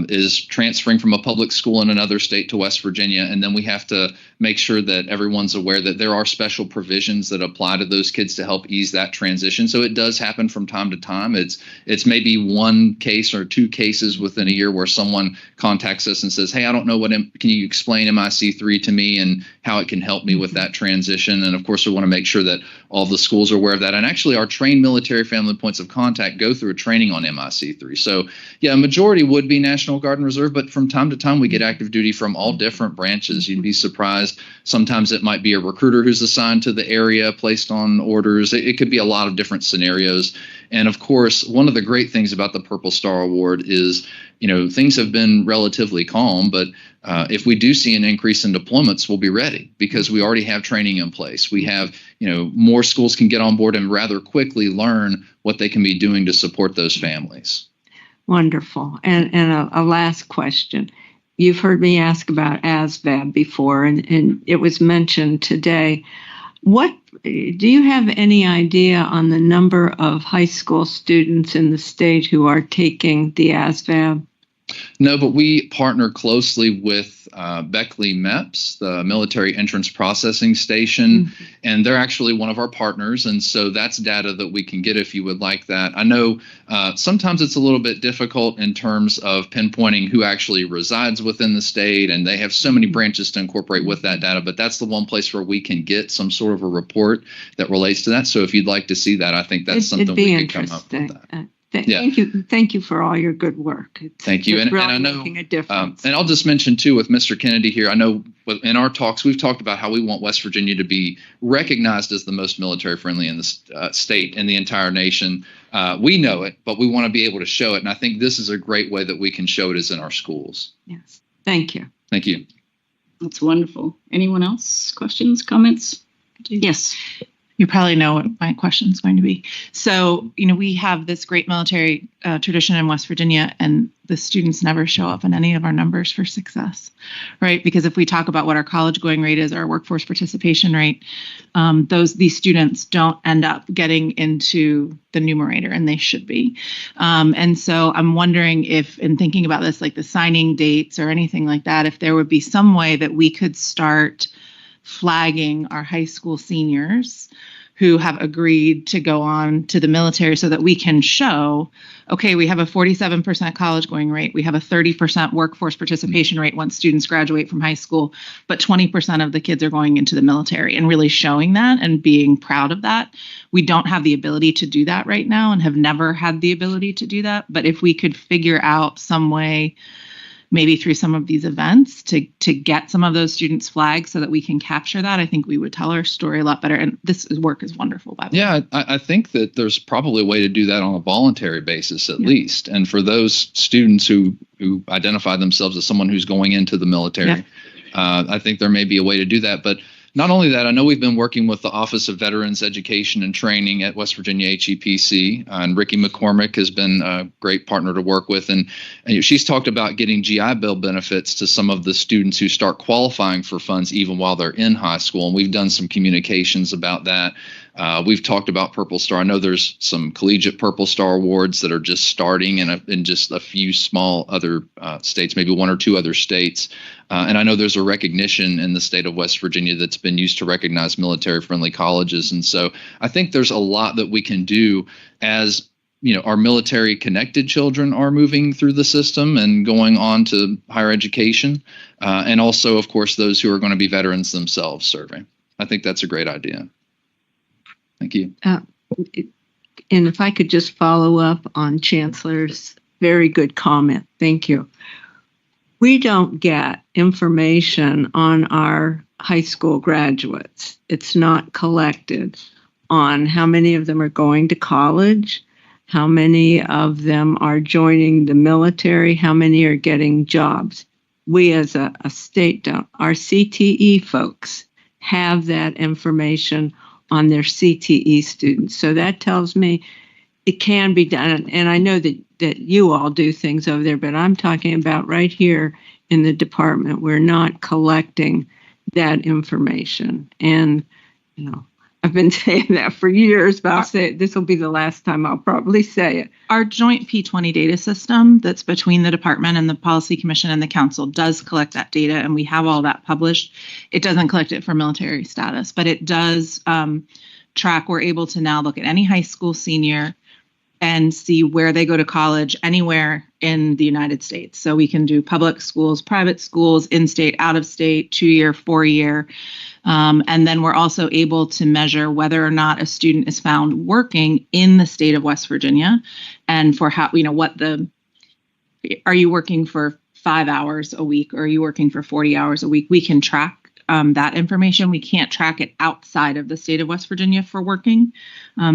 is transferring from a public school in another state to West Virginia. And then we have to make sure that everyone's aware that there are special provisions that apply to those kids to help ease that transition. So it does happen from time to time. It's maybe one case or two cases within a year where someone contacts us and says, hey, I don't know can you explain MIC3 to me and how it can help me with that transition? And of course, we want to make sure that all the schools are aware of that. And actually our trained military family points of contact go through a training on MIC3. So yeah, a majority would be National Guard and Reserve, but from time to time we get active duty from all different branches. You'd be surprised. Sometimes it might be a recruiter who's assigned to the area, placed on orders. It could be a lot of different scenarios. And of course, one of the great things about the Purple Star Award is, things have been relatively calm, but if we do see an increase in deployments, we'll be ready because we already have training in place. We have, more schools can get on board and rather quickly learn what they can be doing to support those families.
Wonderful. And a last question. You've heard me ask about ASVAB before, and it was mentioned today. What do you have any idea on the number of high school students in the state who are taking the ASVAB?
No, but we partner closely with Beckley MEPS, the Military Entrance Processing Station, and they're actually one of our partners. And so that's data that we can get if you would like that. I know sometimes it's a little bit difficult in terms of pinpointing who actually resides within the state, and they have so many branches to incorporate with that data, but that's the one place where we can get some sort of a report that relates to that. So if you'd like to see that, I think that's something we can come up with that.
Thank you for all your good work.
Thank you.
It's
And
really
I know,
making a difference.
and I'll just mention too with Mr. Kennedy here, I know in our talks, we've talked about how we want West Virginia to be recognized as the most military friendly in the state and the entire nation. We know it, but we want to be able to show it. And I think this is a great way that we can show it is in our schools.
Yes. Thank you.
Thank you.
That's wonderful. Anyone else? Questions, comments? Yes.
You probably know what my question is going to be. So, we have this great military tradition in West Virginia, and the students never show up in any of our numbers for success, right? Because if we talk about what our college going rate is, our workforce participation rate, these students don't end up getting into the numerator, and they should be. And so I'm wondering if, in thinking about this, like the signing dates or anything like that, if there would be some way that we could start flagging our high school seniors who have agreed to go on to the military so that we can show, okay, we have a 47% college going rate. We have a 30% workforce participation rate once students graduate from high school, but 20% of the kids are going into the military, and really showing that and being proud of that. We don't have the ability to do that right now and have never had the ability to do that. But if we could figure out some way, maybe through some of these events, to get some of those students flagged so that we can capture that, I think we would tell our story a lot better. And this work is wonderful, by the way.
Yeah, I think that there's probably a way to do that on a voluntary basis at least. And for those students who identify themselves as someone who's going into the military, I think there may be a way to do that. But not only that, I know we've been working with the Office of Veterans Education and Training at West Virginia HEPC, and Ricky McCormick has been a great partner to work with. And she's talked about getting GI Bill benefits to some of the students who start qualifying for funds even while they're in high school. And we've done some communications about that. We've talked about Purple Star. I know there's some collegiate Purple Star awards that are just starting in just a few small other states, maybe one or two other states. And I know there's a recognition in the state of West Virginia that's been used to recognize military-friendly colleges. And so I think there's a lot that we can do as our military-connected children are moving through the system and going on to higher education. And also, of course, those who are going to be veterans themselves serving. I think that's a great idea. Thank you.
And if I could just follow up on Chancellor's very good comment. Thank you. We don't get information on our high school graduates. It's not collected on how many of them are going to college, how many of them are joining the military, how many are getting jobs. We as a state don't. Our CTE folks have that information on their CTE students. So that tells me it can be done. And I know that you all do things over there, but I'm talking about right here in the department. We're not collecting that information. And, I've been saying that for years, but I'll say it, this will be the last time I'll probably say it.
Our joint P20 data system that's between the department and the Policy Commission and the council does collect that data, and we have all that published. It doesn't collect it for military status, but it does track. We're able to now look at any high school senior and see where they go to college anywhere in the United States. So we can do public schools, private schools, in-state, out-of-state, 2-year, 4-year. And then we're also able to measure whether or not a student is found working in the state of West Virginia, and for how, are you working for 5 hours a week, or are you working for 40 hours a week? We can track that information. We can't track it outside of the state of West Virginia for working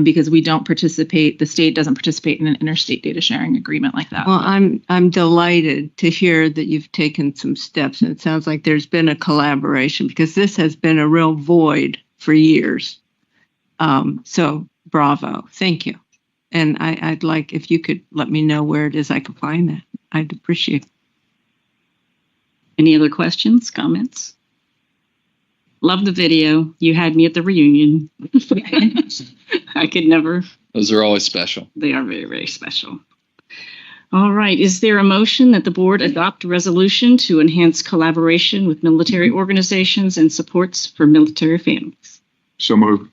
because we don't participate. The state doesn't participate in an interstate data sharing agreement like that.
Well, I'm delighted to hear that you've taken some steps, and it sounds like there's been a collaboration, because this has been a real void for years. So bravo. Thank you. And I'd like, if you could let me know where it is I can find that. I'd appreciate it.
Any other questions, comments? Love the video. You had me at the reunion. I could never.
Those are always special.
They are very, very special. All right. Is there a motion that the board adopt a resolution to enhance collaboration with military organizations and supports for military families?
So moved.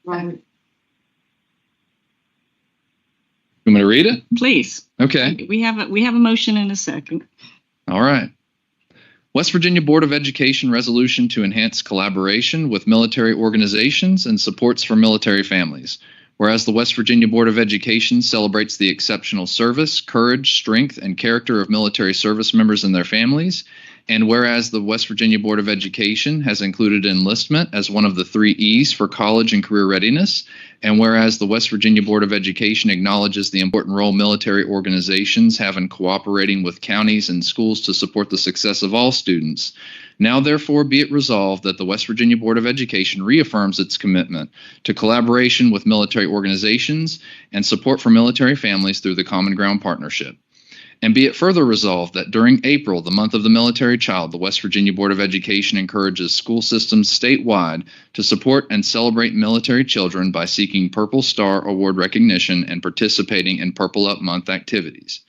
You want me to read it?
Please.
Okay.
We have a motion in a second.
All right. West Virginia Board of Education resolution to enhance collaboration with military organizations and supports for military families. Whereas the West Virginia Board of Education celebrates the exceptional service, courage, strength, and character of military service members and their families, and whereas the West Virginia Board of Education has included enlistment as one of the 3 E's for college and career readiness, and whereas the West Virginia Board of Education acknowledges the important role military organizations have in cooperating with counties and schools to support the success of all students, now therefore be it resolved that the West Virginia Board of Education reaffirms its commitment to collaboration with military organizations and support for military families through the Common Ground Partnership. And be it further resolved that during April, the month of the military child, the West Virginia Board of Education encourages school systems statewide to support and celebrate military children by seeking Purple Star Award recognition and participating in Purple Up Month activities.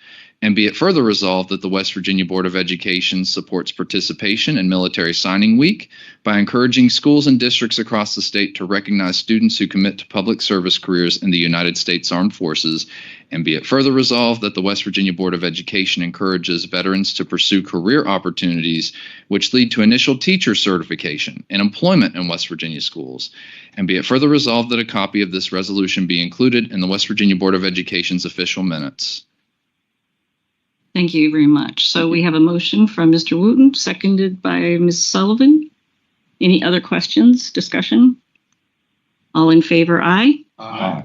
And be it further resolved that the West Virginia Board of Education supports participation in Military Signing Week by encouraging schools and districts across the state to recognize students who commit to public service careers in the United States Armed Forces. And be it further resolved that the West Virginia Board of Education encourages veterans to pursue career opportunities which lead to initial teacher certification and employment in West Virginia schools. And be it further resolved that a copy of this resolution be included in the West Virginia Board of Education's official minutes.
Thank you very much. So we have a motion from Mr. Wooten, seconded by Ms. Sullivan. Any other questions, discussion? All in favor, aye.
Aye.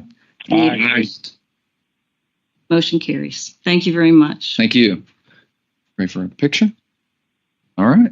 Any opposed? Motion carries. Thank you very much.
Thank you. Ready for a picture? All right.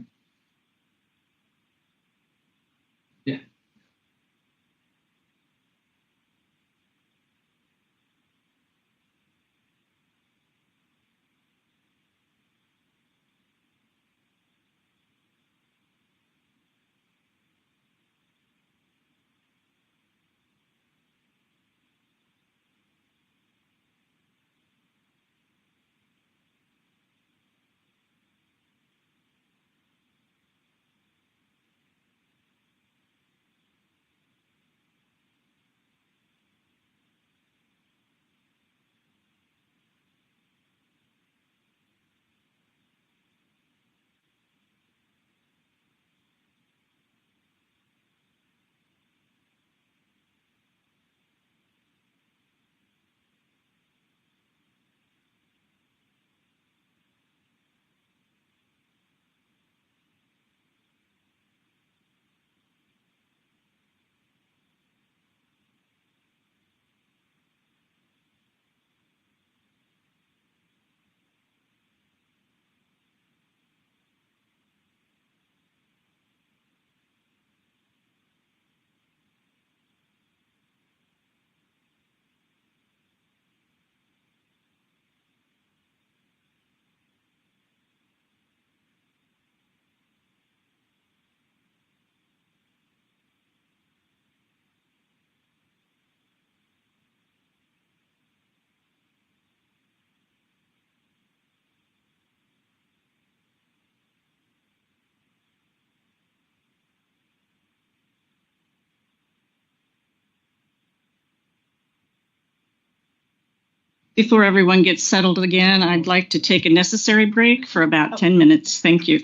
Before everyone gets settled again, I'd like to take a necessary break for about 10 minutes. Thank you.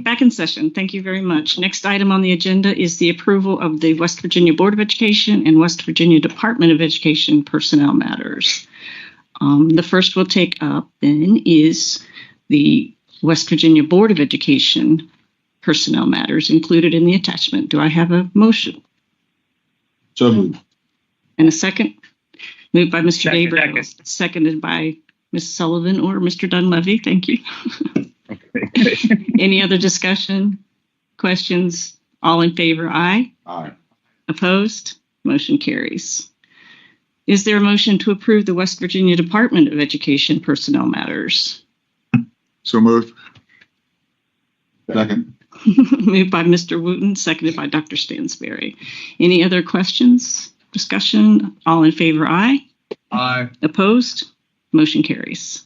Back in session. Thank you very much. Next item on the agenda is the approval of the West Virginia Board of Education and West Virginia Department of Education personnel matters. The first we'll take up then is the West Virginia Board of Education personnel matters included in the attachment. Do I have a motion?
So moved.
And a second? Moved by Mr.
Second.
Gabriel, seconded by Ms. Sullivan or Mr. Dunleavy. Thank you. Any other discussion, questions? All in favor, aye.
Aye.
Opposed? Motion carries. Is there a motion to approve the West Virginia Department of Education personnel matters?
So moved. Second.
Moved by Mr. Wooten, seconded by Dr. Stansberry. Any other questions, discussion? All in favor, aye.
Aye.
Opposed? Motion carries.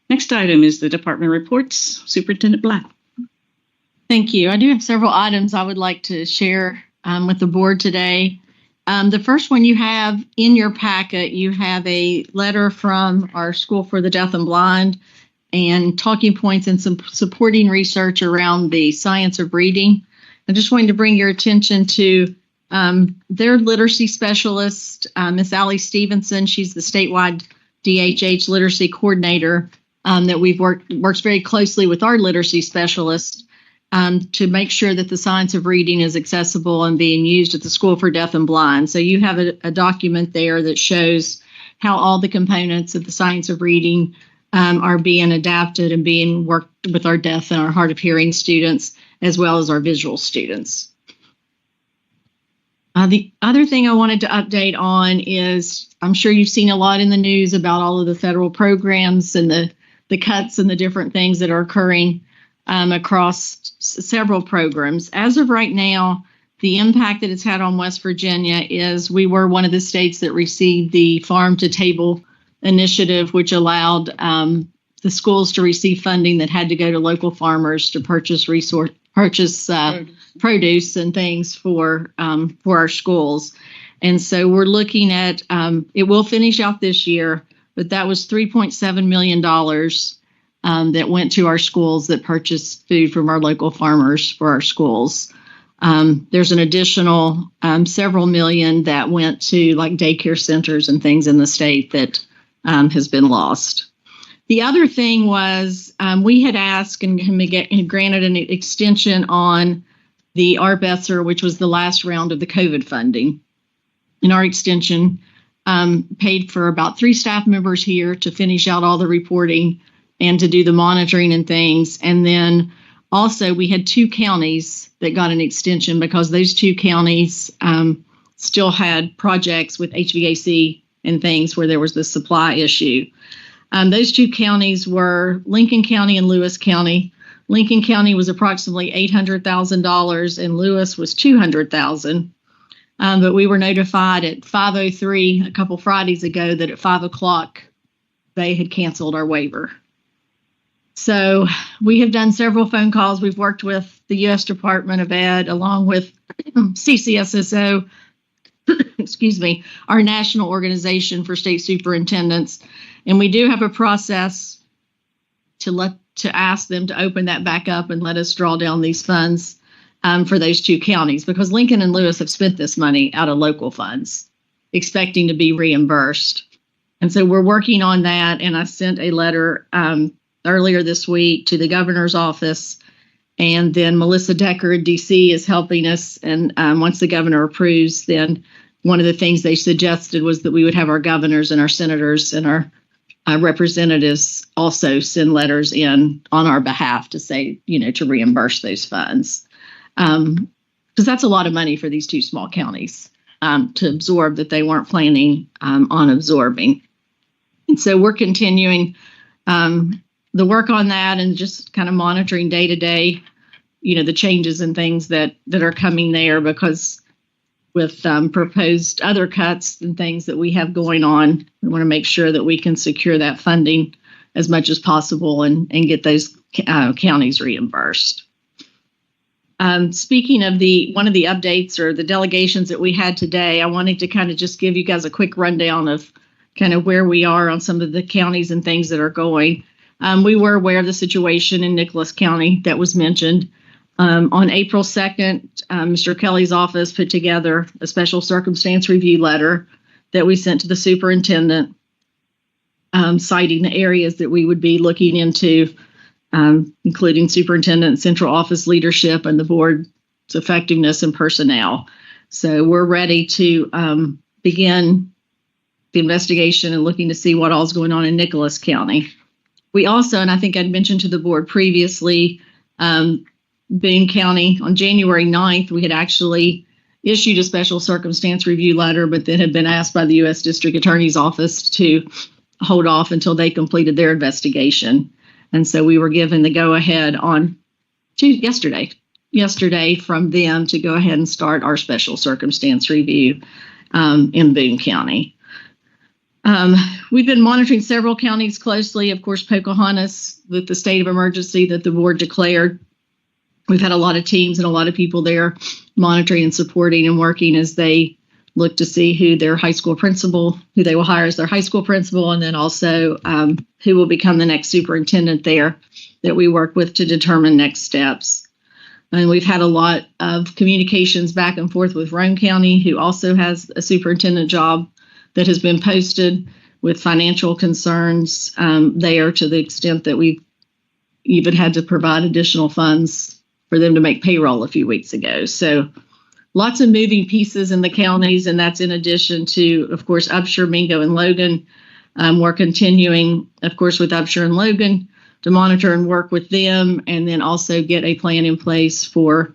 Next item is the department reports. Superintendent Black.
Thank you. I do have several items I would like to share with the board today. The first one you have in your packet, you have a letter from our School for the Deaf and Blind and talking points and some supporting research around the science of reading. I just wanted to bring your attention to their literacy specialist, Miss Allie Stevenson. She's the statewide DHH literacy coordinator that works very closely with our literacy specialist to make sure that the science of reading is accessible and being used at the School for Deaf and Blind. So you have a document there that shows how all the components of the science of reading are being adapted and being worked with our deaf and our hard of hearing students, as well as our visual students. The other thing I wanted to update on is I'm sure you've seen a lot in the news about all of the federal programs and the cuts and the different things that are occurring across several programs. As of right now, the impact that it's had on West Virginia is we were one of the states that received the Farm to Table initiative, which allowed the schools to receive funding that had to go to local farmers to purchase produce and things for our schools. And so we're looking at, it will finish out this year, but that was $3.7 million that went to our schools that purchased food from our local farmers for our schools. There's an additional several million that went to like daycare centers and things in the state that has been lost. The other thing was we had asked and granted an extension on the ARP-ESSER, which was the last round of the COVID funding. And our extension paid for about 3 staff members here to finish out all the reporting and to do the monitoring and things. And then also we had 2 counties that got an extension because those 2 counties still had projects with HVAC and things where there was the supply issue. Those 2 counties were Lincoln County and Lewis County. Lincoln County was approximately $800,000 and Lewis was $200,000. But we were notified at 5:03 a couple Fridays ago that at 5 o'clock they had canceled our waiver. So we have done several phone calls. We've worked with the U.S. Department of Ed along with CCSSO, excuse me, our national organization for state superintendents. And we do have a process to ask them to open that back up and let us draw down these funds for those 2 counties, because Lincoln and Lewis have spent this money out of local funds, expecting to be reimbursed. And so we're working on that. And I sent a letter earlier this week to the governor's office. And then Melissa Decker in DC is helping us. And once the governor approves, then one of the things they suggested was that we would have our governors and our senators and our representatives also send letters in on our behalf to say, to reimburse those funds. Because that's a lot of money for these 2 small counties to absorb that they weren't planning on absorbing. And so we're continuing the work on that and just kind of monitoring day to day, the changes and things that are coming there, because with proposed other cuts and things that we have going on, we want to make sure that we can secure that funding as much as possible and get those counties reimbursed. Speaking of one of the updates or the delegations that we had today, I wanted to kind of just give you guys a quick rundown of kind of where we are on some of the counties and things that are going.
We were aware of the situation in Nicholas County that was mentioned. On April 2nd, Mr. Kelly's office put together a special circumstance review letter that we sent to the superintendent, citing the areas that we would be looking into, including superintendent, central office leadership, and the board's effectiveness and personnel. So we're ready to begin the investigation and looking to see what all's going on in Nicholas County. We also, and I think I'd mentioned to the board previously, Boone County on January 9th, we had actually issued a special circumstance review letter, but then had been asked by the U.S. District Attorney's Office to hold off until they completed their investigation. And so we were given the go-ahead on yesterday from them to go ahead and start our special circumstance review in Boone County. We've been monitoring several counties closely. Of course, Pocahontas, with the state of emergency that the board declared. We've had a lot of teams and a lot of people there monitoring and supporting and working as they look to see who their high school principal, who they will hire as their high school principal, and then also who will become the next superintendent there that we work with to determine next steps. And we've had a lot of communications back and forth with Roane County, who also has a superintendent job that has been posted, with financial concerns there, to the extent that we've even had to provide additional funds for them to make payroll a few weeks ago. So lots of moving pieces in the counties, and that's in addition to, of course, Upshur, Mingo, and Logan. We're continuing, of course, with Upshur and Logan to monitor and work with them, and then also get a plan in place for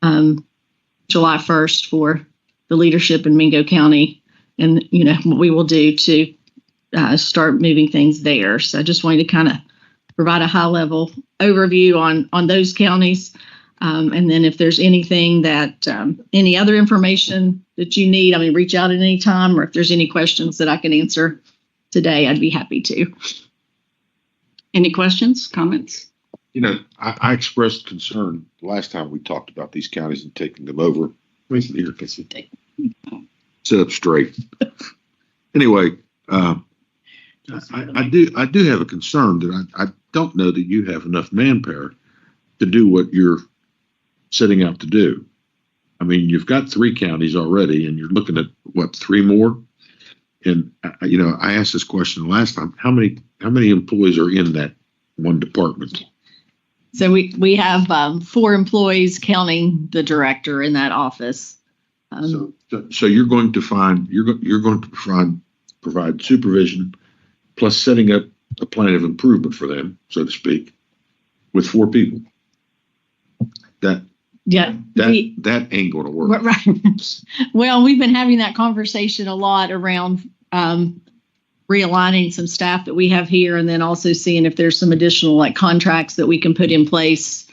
July 1st for the leadership in Mingo County, and what we will do to start moving things there. So I just wanted to kind of provide a high-level overview on those counties. And then if there's anything that, any other information that you need, reach out at any time, or if there's any questions that I can answer today, I'd be happy to. Any questions, comments?
I expressed concern last time we talked about these counties and taking them over. Sit up straight. Anyway, I do have a concern that I don't know that you have enough manpower to do what you're setting out to do. You've got 3 counties already, and you're looking at what, 3 more? And I asked this question last time. How many employees are in that one department?
So we have 4 employees, counting the director in that office.
So you're going to provide supervision, plus setting up a plan of improvement for them, so to speak, with 4 people. That ain't going to work.
Right. Well, we've been having that conversation a lot around realigning some staff that we have here, and then also seeing if there's some additional contracts that we can put in place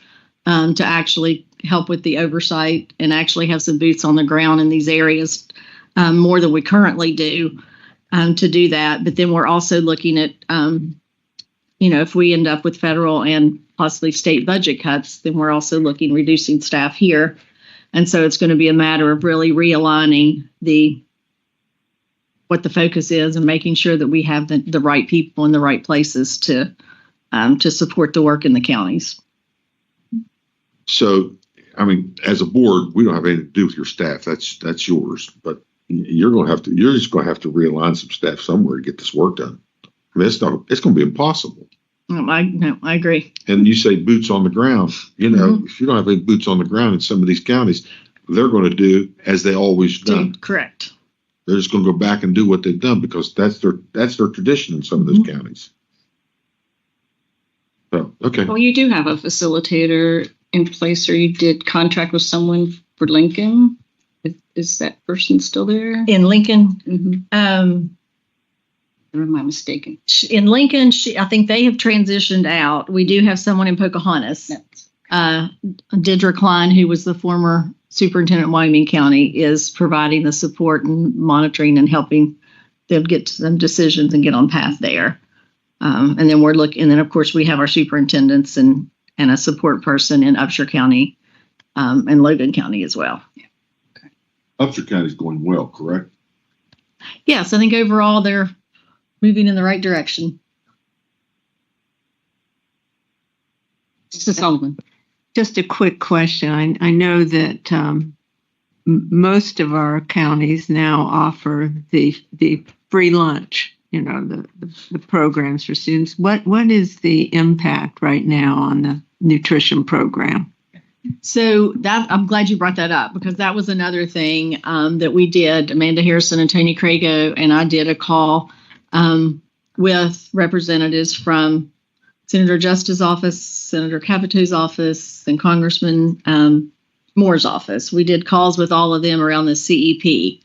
to actually help with the oversight and actually have some boots on the ground in these areas more than we currently do. To do that. But then we're also looking at, if we end up with federal and possibly state budget cuts, then we're also looking reducing staff here. And so it's going to be a matter of really realigning what the focus is and making sure that we have the right people in the right places to support the work in the counties.
So, as a board, we don't have anything to do with your staff. That's yours. But you're just going to have to realign some staff somewhere to get this work done. It's going to be impossible.
I agree.
And you say boots on the ground. If you don't have any boots on the ground in some of these counties, they're going to do as they always done.
Correct.
They're just going to go back and do what they've done because that's their tradition in some of those counties. So, okay.
Well, you do have a facilitator in place, or you did contract with someone for Lincoln. Is that person still there? In Lincoln? Mm-hmm. Or am I mistaken? In Lincoln, I think they have transitioned out. We do have someone in Pocahontas. Didra Klein, who was the former superintendent of Wyoming County, is providing the support and monitoring and helping them get some decisions and get on path there. And then and then of course we have our superintendents and a support person in Upshur County and Logan County as well.
Upshur County is going well, correct?
Yes, I think overall they're moving in the right direction. Mrs. Sullivan.
Just a quick question. I know that most of our counties now offer the free lunch, the programs for students. What is the impact right now on the nutrition program?
So I'm glad you brought that up, because that was another thing that we did. Amanda Harrison and Tony Crago and I did a call with representatives from Senator Justice's office, Senator Capito's office, and Congressman Moore's office. We did calls with all of them around the CEP.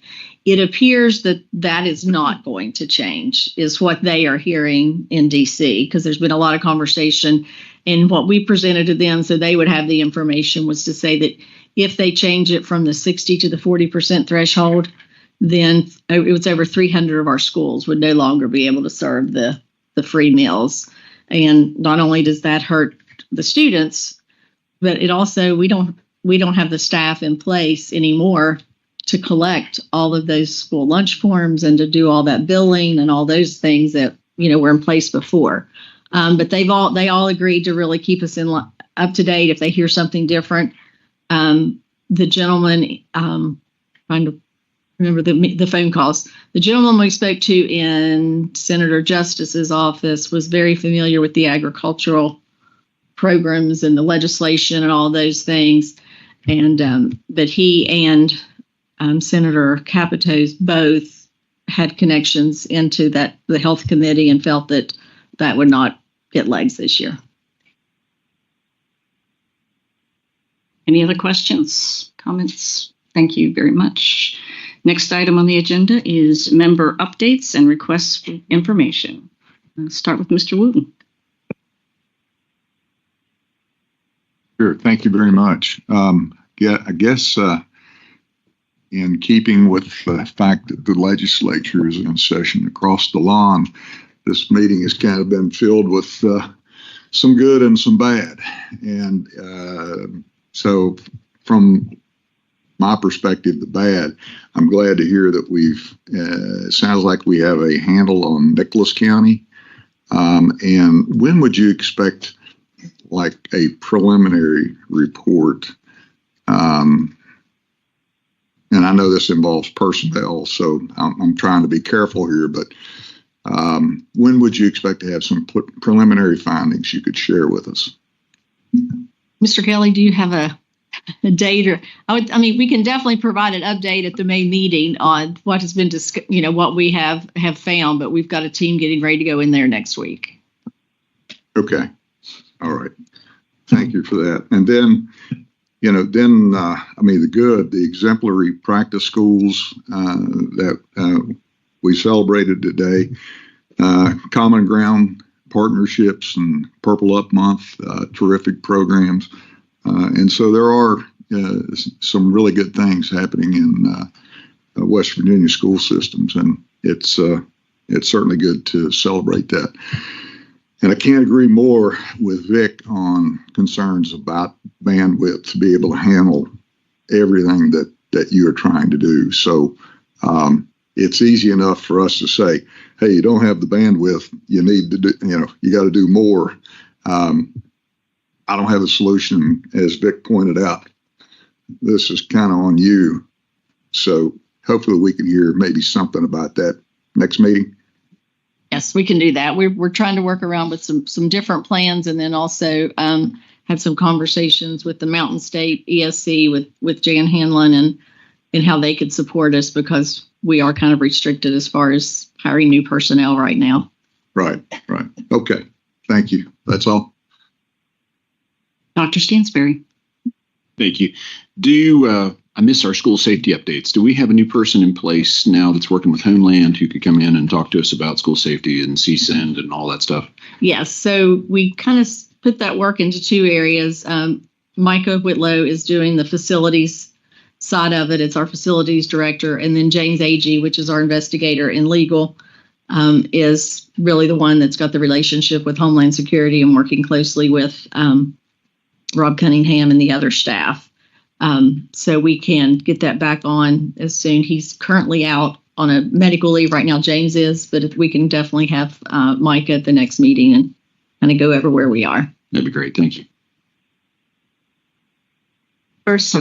It appears that is not going to change, is what they are hearing in DC, because there's been a lot of conversation. And what we presented to them so they would have the information was to say that if they change it from the 60 to the 40% threshold, then it was over 300 of our schools would no longer be able to serve the free meals. And not only does that hurt the students, but it also, we don't have the staff in place anymore to collect all of those school lunch forms and to do all that billing and all those things that, were in place before. But they all agreed to really keep us up to date if they hear something different. The gentleman, trying to remember the phone calls. The gentleman we spoke to in Senator Justice's office was very familiar with the agricultural programs and the legislation and all those things. And that he and Senator Capito's both had connections into the health committee and felt that would not get legs this year.
Any other questions, comments? Thank you very much. Next item on the agenda is member updates and requests for information. Let's start with Mr. Wooten.
Sure. Thank you very much. I guess in keeping with the fact that the legislature is in session across the lawn, this meeting has kind of been filled with some good and some bad. And so from my perspective, the bad, I'm glad to hear that it sounds like we have a handle on Nicholas County. And when would you expect like a preliminary report? And I know this involves personnel, so I'm trying to be careful here, but when would you expect to have some preliminary findings you could share with us? Mr. Kelly, do you have a date? Or we can definitely provide an update at the May meeting on what has been discussed, what we have found, but we've got a team getting ready to go in there next week. Okay. All right. Thank you for that. And then, the exemplary practice schools that we celebrated today, Common Ground partnerships and Purple Up Month, terrific programs. And so there are some really good things happening in West Virginia school systems, and it's certainly good to celebrate that. And I can't agree more with Vic on concerns about bandwidth to be able to handle everything that you are trying to do. So it's easy enough for us to say, hey, you don't have the bandwidth, you need to do, you got to do more. I don't have a solution, as Vic pointed out. This is kind of on you. So hopefully we can hear maybe something about that next meeting. Yes, we can do that. We're trying to work around with some different plans, and then also had some conversations with the Mountain State ESC with Jan Hanlon and how they could support us, because we are kind of restricted as far as hiring new personnel right now. Right. Okay. Thank you. That's all.
Dr. Stansberry.
Thank you. I miss our school safety updates. Do we have a new person in place now that's working with Homeland who could come in and talk to us about school safety and CSEND and all that stuff?
Yes. So we kind of put that work into two areas. Micah Whitlow is doing the facilities side of it. It's our facilities director. And then James Agee, which is our investigator in legal, is really the one that's got the relationship with Homeland Security and working closely with Rob Cunningham and the other staff. So we can get that back on as soon. He's currently out on a medical leave right now, James is, but if we can definitely have Micah at the next meeting and kind of go over where we are.
That'd be great. Thank you.
First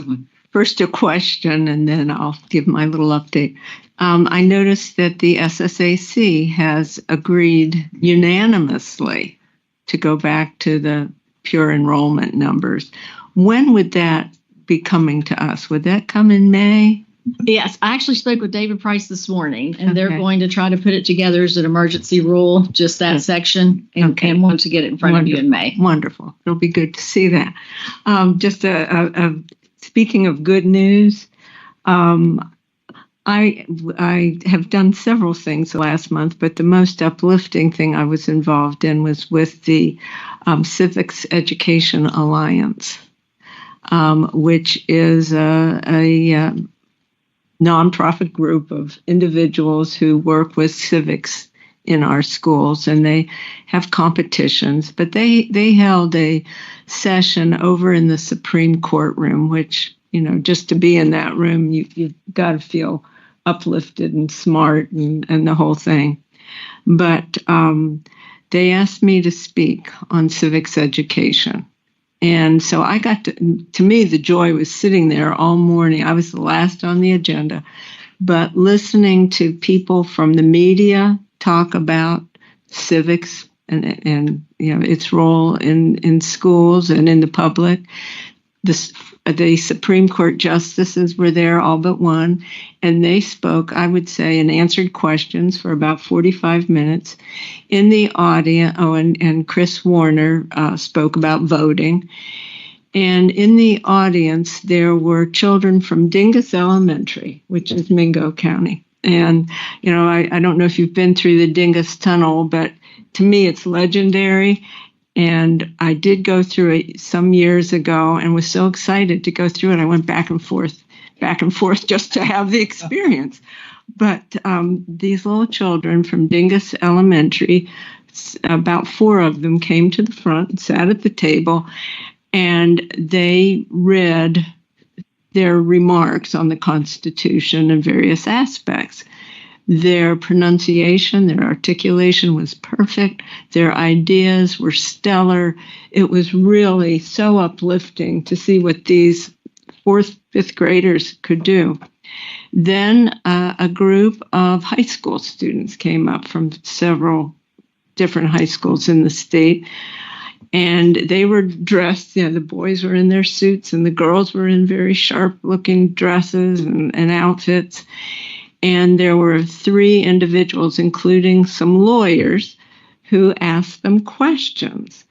a question, and then I'll give my little update. I noticed that the SSAC has agreed unanimously to go back to the pure enrollment numbers. When would that be coming to us? Would that come in May?
Yes, I actually spoke with David Price this morning, and they're
Okay.
going to try to put it together as an emergency rule, just that section, and want to get it in front of you in May.
Wonderful. It'll be good to see that. Just speaking of good news, I have done several things last month, but the most uplifting thing I was involved in was with the Civics Education Alliance, which is a nonprofit group of individuals who work with civics in our schools, and they have competitions. But they held a session over in the Supreme Court room, which, just to be in that room, you've got to feel uplifted and smart and the whole thing. But they asked me to speak on civics education. And so I got to me, the joy was sitting there all morning. I was the last on the agenda, but listening to people from the media talk about civics and its role in schools and in the public. The Supreme Court justices were there, all but one, and they spoke, I would say, and answered questions for about 45 minutes. In the audience, and Chris Warner spoke about voting. And in the audience, there were children from Dingus Elementary, which is Mingo County. And, I don't know if you've been through the Dingus Tunnel, but to me, it's legendary. And I did go through it some years ago and was so excited to go through it. I went back and forth just to have the experience. But these little children from Dingus Elementary, about 4 of them came to the front and sat at the table, and they read their remarks on the Constitution and various aspects. Their pronunciation, their articulation was perfect. Their ideas were stellar. It was really so uplifting to see what these 4th, 5th graders could do. Then a group of high school students came up from several different high schools in the state. And they were dressed, the boys were in their suits and the girls were in very sharp-looking dresses and outfits. And there were 3 individuals, including some lawyers, who asked them questions.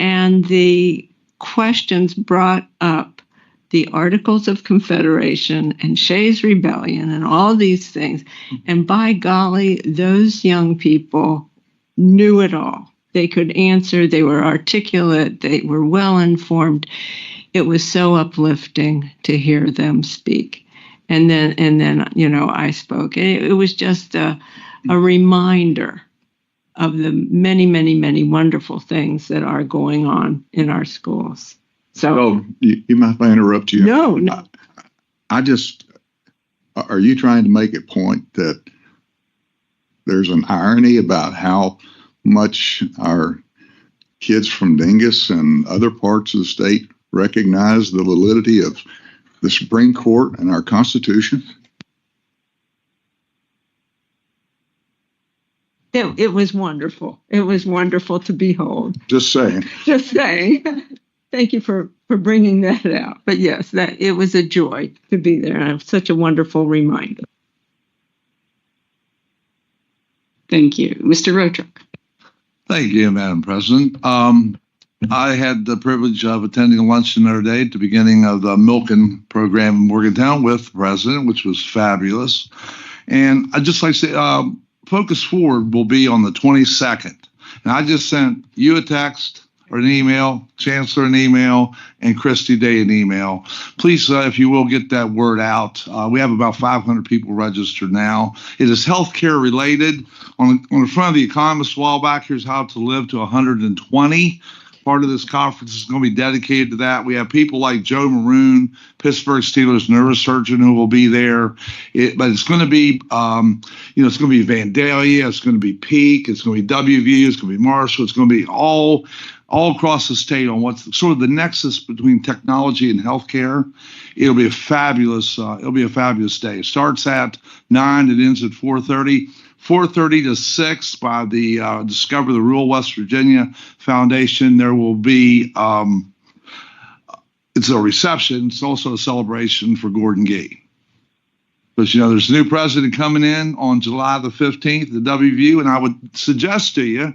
And the questions brought up the Articles of Confederation and Shays' Rebellion and all these things. And by golly, those young people knew it all. They could answer, they were articulate, they were well informed. It was so uplifting to hear them speak. And then, I spoke. It was just a reminder of the many, many, many wonderful things that are going on in our schools. So,
you mind if I interrupt you?
No.
Are you trying to make a point that there's an irony about how much our kids from Dingus and other parts of the state recognize the validity of the Supreme Court and our Constitution?
It was wonderful. It was wonderful to behold.
Just saying.
Just saying. Thank you for bringing that out. But yes, it was a joy to be there. And such a wonderful reminder.
Thank you. Mr. Rotrick.
Thank you, Madam President. I had the privilege of attending a luncheon the other day at the beginning of the Milken program in Morgantown with the president, which was fabulous. And I'd just like to say, Focus Forward will be on the 22nd. And I just sent you a text or an email, Chancellor an email, and Christy Day an email. Please, if you will, get that word out. We have about 500 people registered now. It is healthcare related. On the front of the Economist a while back, here's how to live to 120.
part of this conference is going to be dedicated to that. We have people like Joe Maroon, Pittsburgh Steelers neurosurgeon, who will be there. But it's going to be, it's going to be Vandalia, it's going to be Peak, it's going to be WVU, it's going to be Marshall, it's going to be all across the state on what's sort of the nexus between technology and healthcare. It'll be a fabulous day. It starts at 9, it ends at 4:30. 4:30 to 6 by the Discover the Rural West Virginia Foundation. There will be, it's a reception. It's also a celebration for Gordon Gee. Because, there's a new president coming in on July the 15th at WVU, and I would suggest to you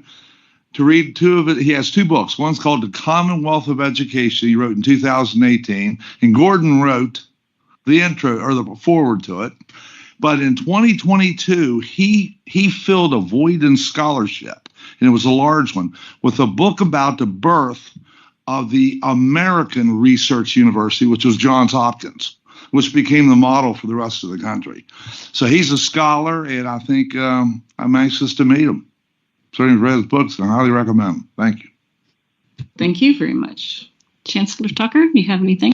to read two of it. He has 2 books. One's called The Commonwealth of Education. He wrote in 2018, and Gordon wrote the intro or the foreword to it. But in 2022, he filled a void in scholarship, and it was a large one, with a book about the birth of the American Research University, which was Johns Hopkins, which became the model for the rest of the country. So he's a scholar, and I think I'm anxious to meet him. Certainly read his books, and I highly recommend them. Thank you.
Thank you very much. Chancellor Tucker, you have anything?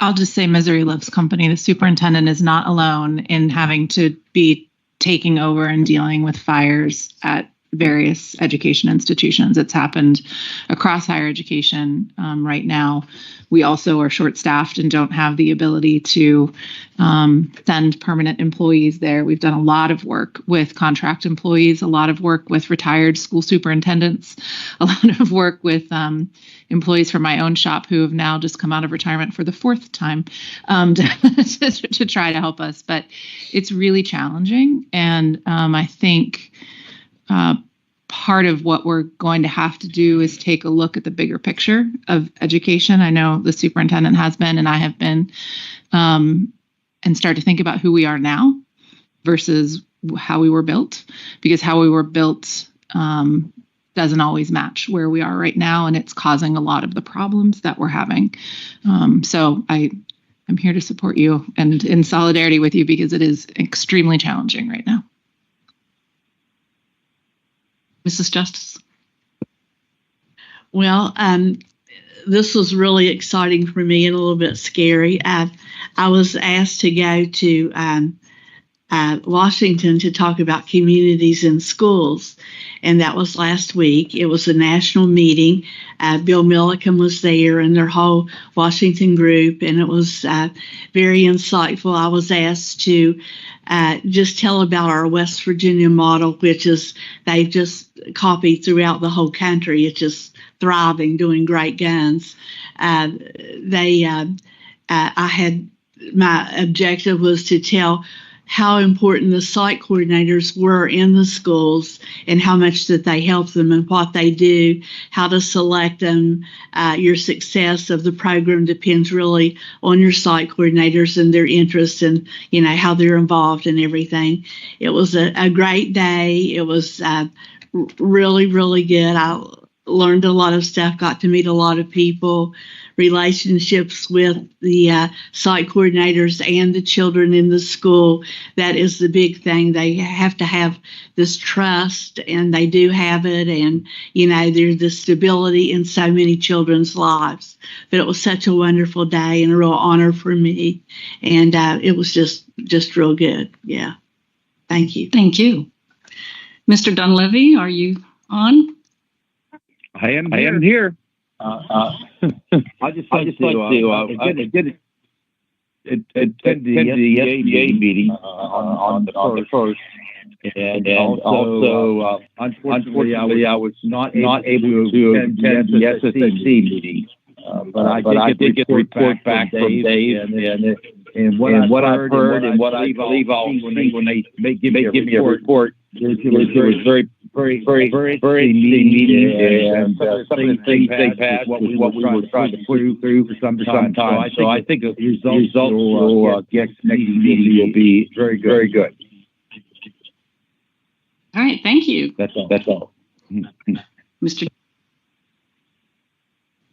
I'll just say misery loves company. The superintendent is not alone in having to be taking over and dealing with fires at various education institutions. It's happened across higher education right now. We also are short-staffed and don't have the ability to send permanent employees there. We've done a lot of work with contract employees, a lot of work with retired school superintendents, a lot of work with employees from my own shop who have now just come out of retirement for the 4th time to try to help us. But it's really challenging. And I think part of what we're going to have to do is take a look at the bigger picture of education. I know the superintendent has been, and I have been, and start to think about who we are now versus how we were built, because how we were built doesn't always match where we are right now, and it's causing a lot of the problems that we're having. So I'm here to support you and in solidarity with you, because it is extremely challenging right now.
Mrs. Justice.
Well, this was really exciting for me and a little bit scary. I was asked to go to Washington to talk about communities in schools, and that was last week. It was a national meeting. Bill Milliken was there and their whole Washington group, and it was very insightful. I was asked to just tell about our West Virginia model, which is they've just copied throughout the whole country. It's just thriving, doing great guns. I had, my objective was to tell how important the site coordinators were in the schools and how much that they help them and what they do, how to select them. Your success of the program depends really on your site coordinators and their interests and, how they're involved and everything. It was a great day. It was really, really good. I learned a lot of stuff, got to meet a lot of people, relationships with the site coordinators and the children in the school. That is the big thing. They have to have this trust, and they do have it. And, there's the stability in so many children's lives. But it was such a wonderful day and a real honor for me. And it was just real good. Yeah. Thank you.
Thank you. Mr. Dunleavy, are you on?
I am here. I just like to attend the SBA meeting on the first, and also unfortunately I was not able to attend the SSC meeting, but I did get the report back from Dave, and what I've heard and what I believe I'll see when they give me a report. It was very meeting, and some of the things they passed was what we were trying to push through for some time. So I think the results will get next meeting will be very good.
All right, thank you.
That's all.
Mr.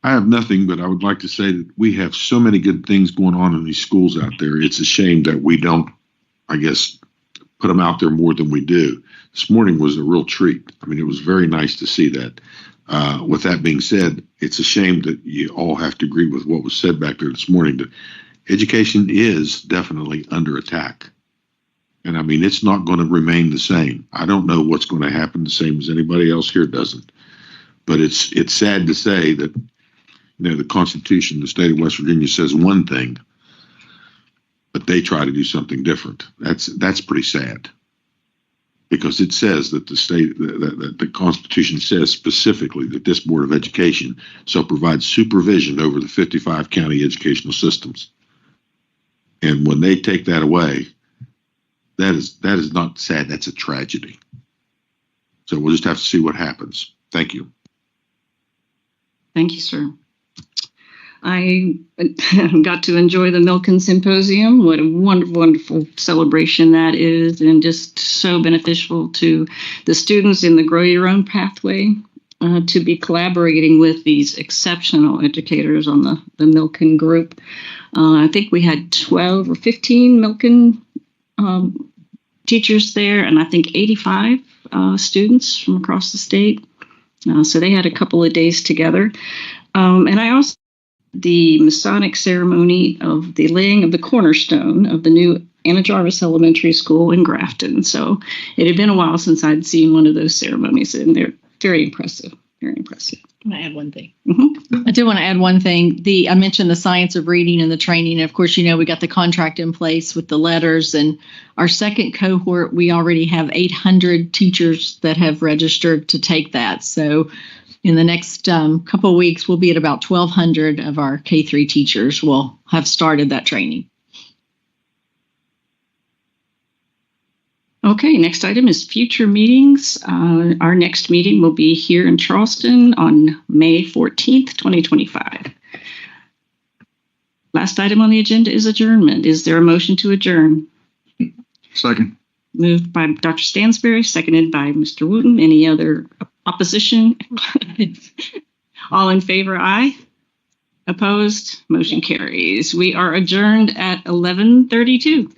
I have nothing, but I would like to say that we have so many good things going on in these schools out there. It's a shame that we don't, I guess, put them out there more than we do. This morning was a real treat. I mean, it was very nice to see that. With that being said, it's a shame that you all have to agree with what was said back there this morning, that education is definitely under attack. And I mean, it's not going to remain the same. I don't know what's going to happen the same as anybody else here doesn't. But it's sad to say that, the Constitution, the state of West Virginia says one thing, but they try to do something different. That's pretty sad, because it says that that the Constitution says specifically that this Board of Education shall provide supervision over the 55 county educational systems. And when they take that away, that is not sad. That's a tragedy. So we'll just have to see what happens. Thank you.
Thank you, sir. I got to enjoy the Milken Symposium. What a wonderful, wonderful celebration that is, and just so beneficial to the students in the Grow Your Own pathway to be collaborating with these exceptional educators on the Milken group. I think we had 12 or 15 Milken teachers there, and I think 85 students from across the state. So they had a couple of days together. And I also the Masonic ceremony of the laying of the cornerstone of the new Anna Jarvis Elementary School in Grafton. So it had been a while since I'd seen one of those ceremonies, and they're very impressive. Very impressive.
I want to add one thing.
Mm-hmm.
I do want to add one thing. I mentioned the science of reading and the training. Of course, we got the contract in place with the letters, and our second cohort, we already have 800 teachers that have registered to take that. So in the next couple of weeks, we'll be at about 1,200 of our K-3 teachers will have started that training.
Okay, next item is future meetings. Our next meeting will be here in Charleston on May 14th, 2025. Last item on the agenda is adjournment. Is there a motion to adjourn?
Second.
Moved by Dr. Stansberry, seconded by Mr. Wooten. Any other opposition? All in favor, aye. Opposed? Motion carries. We are adjourned at 11:32.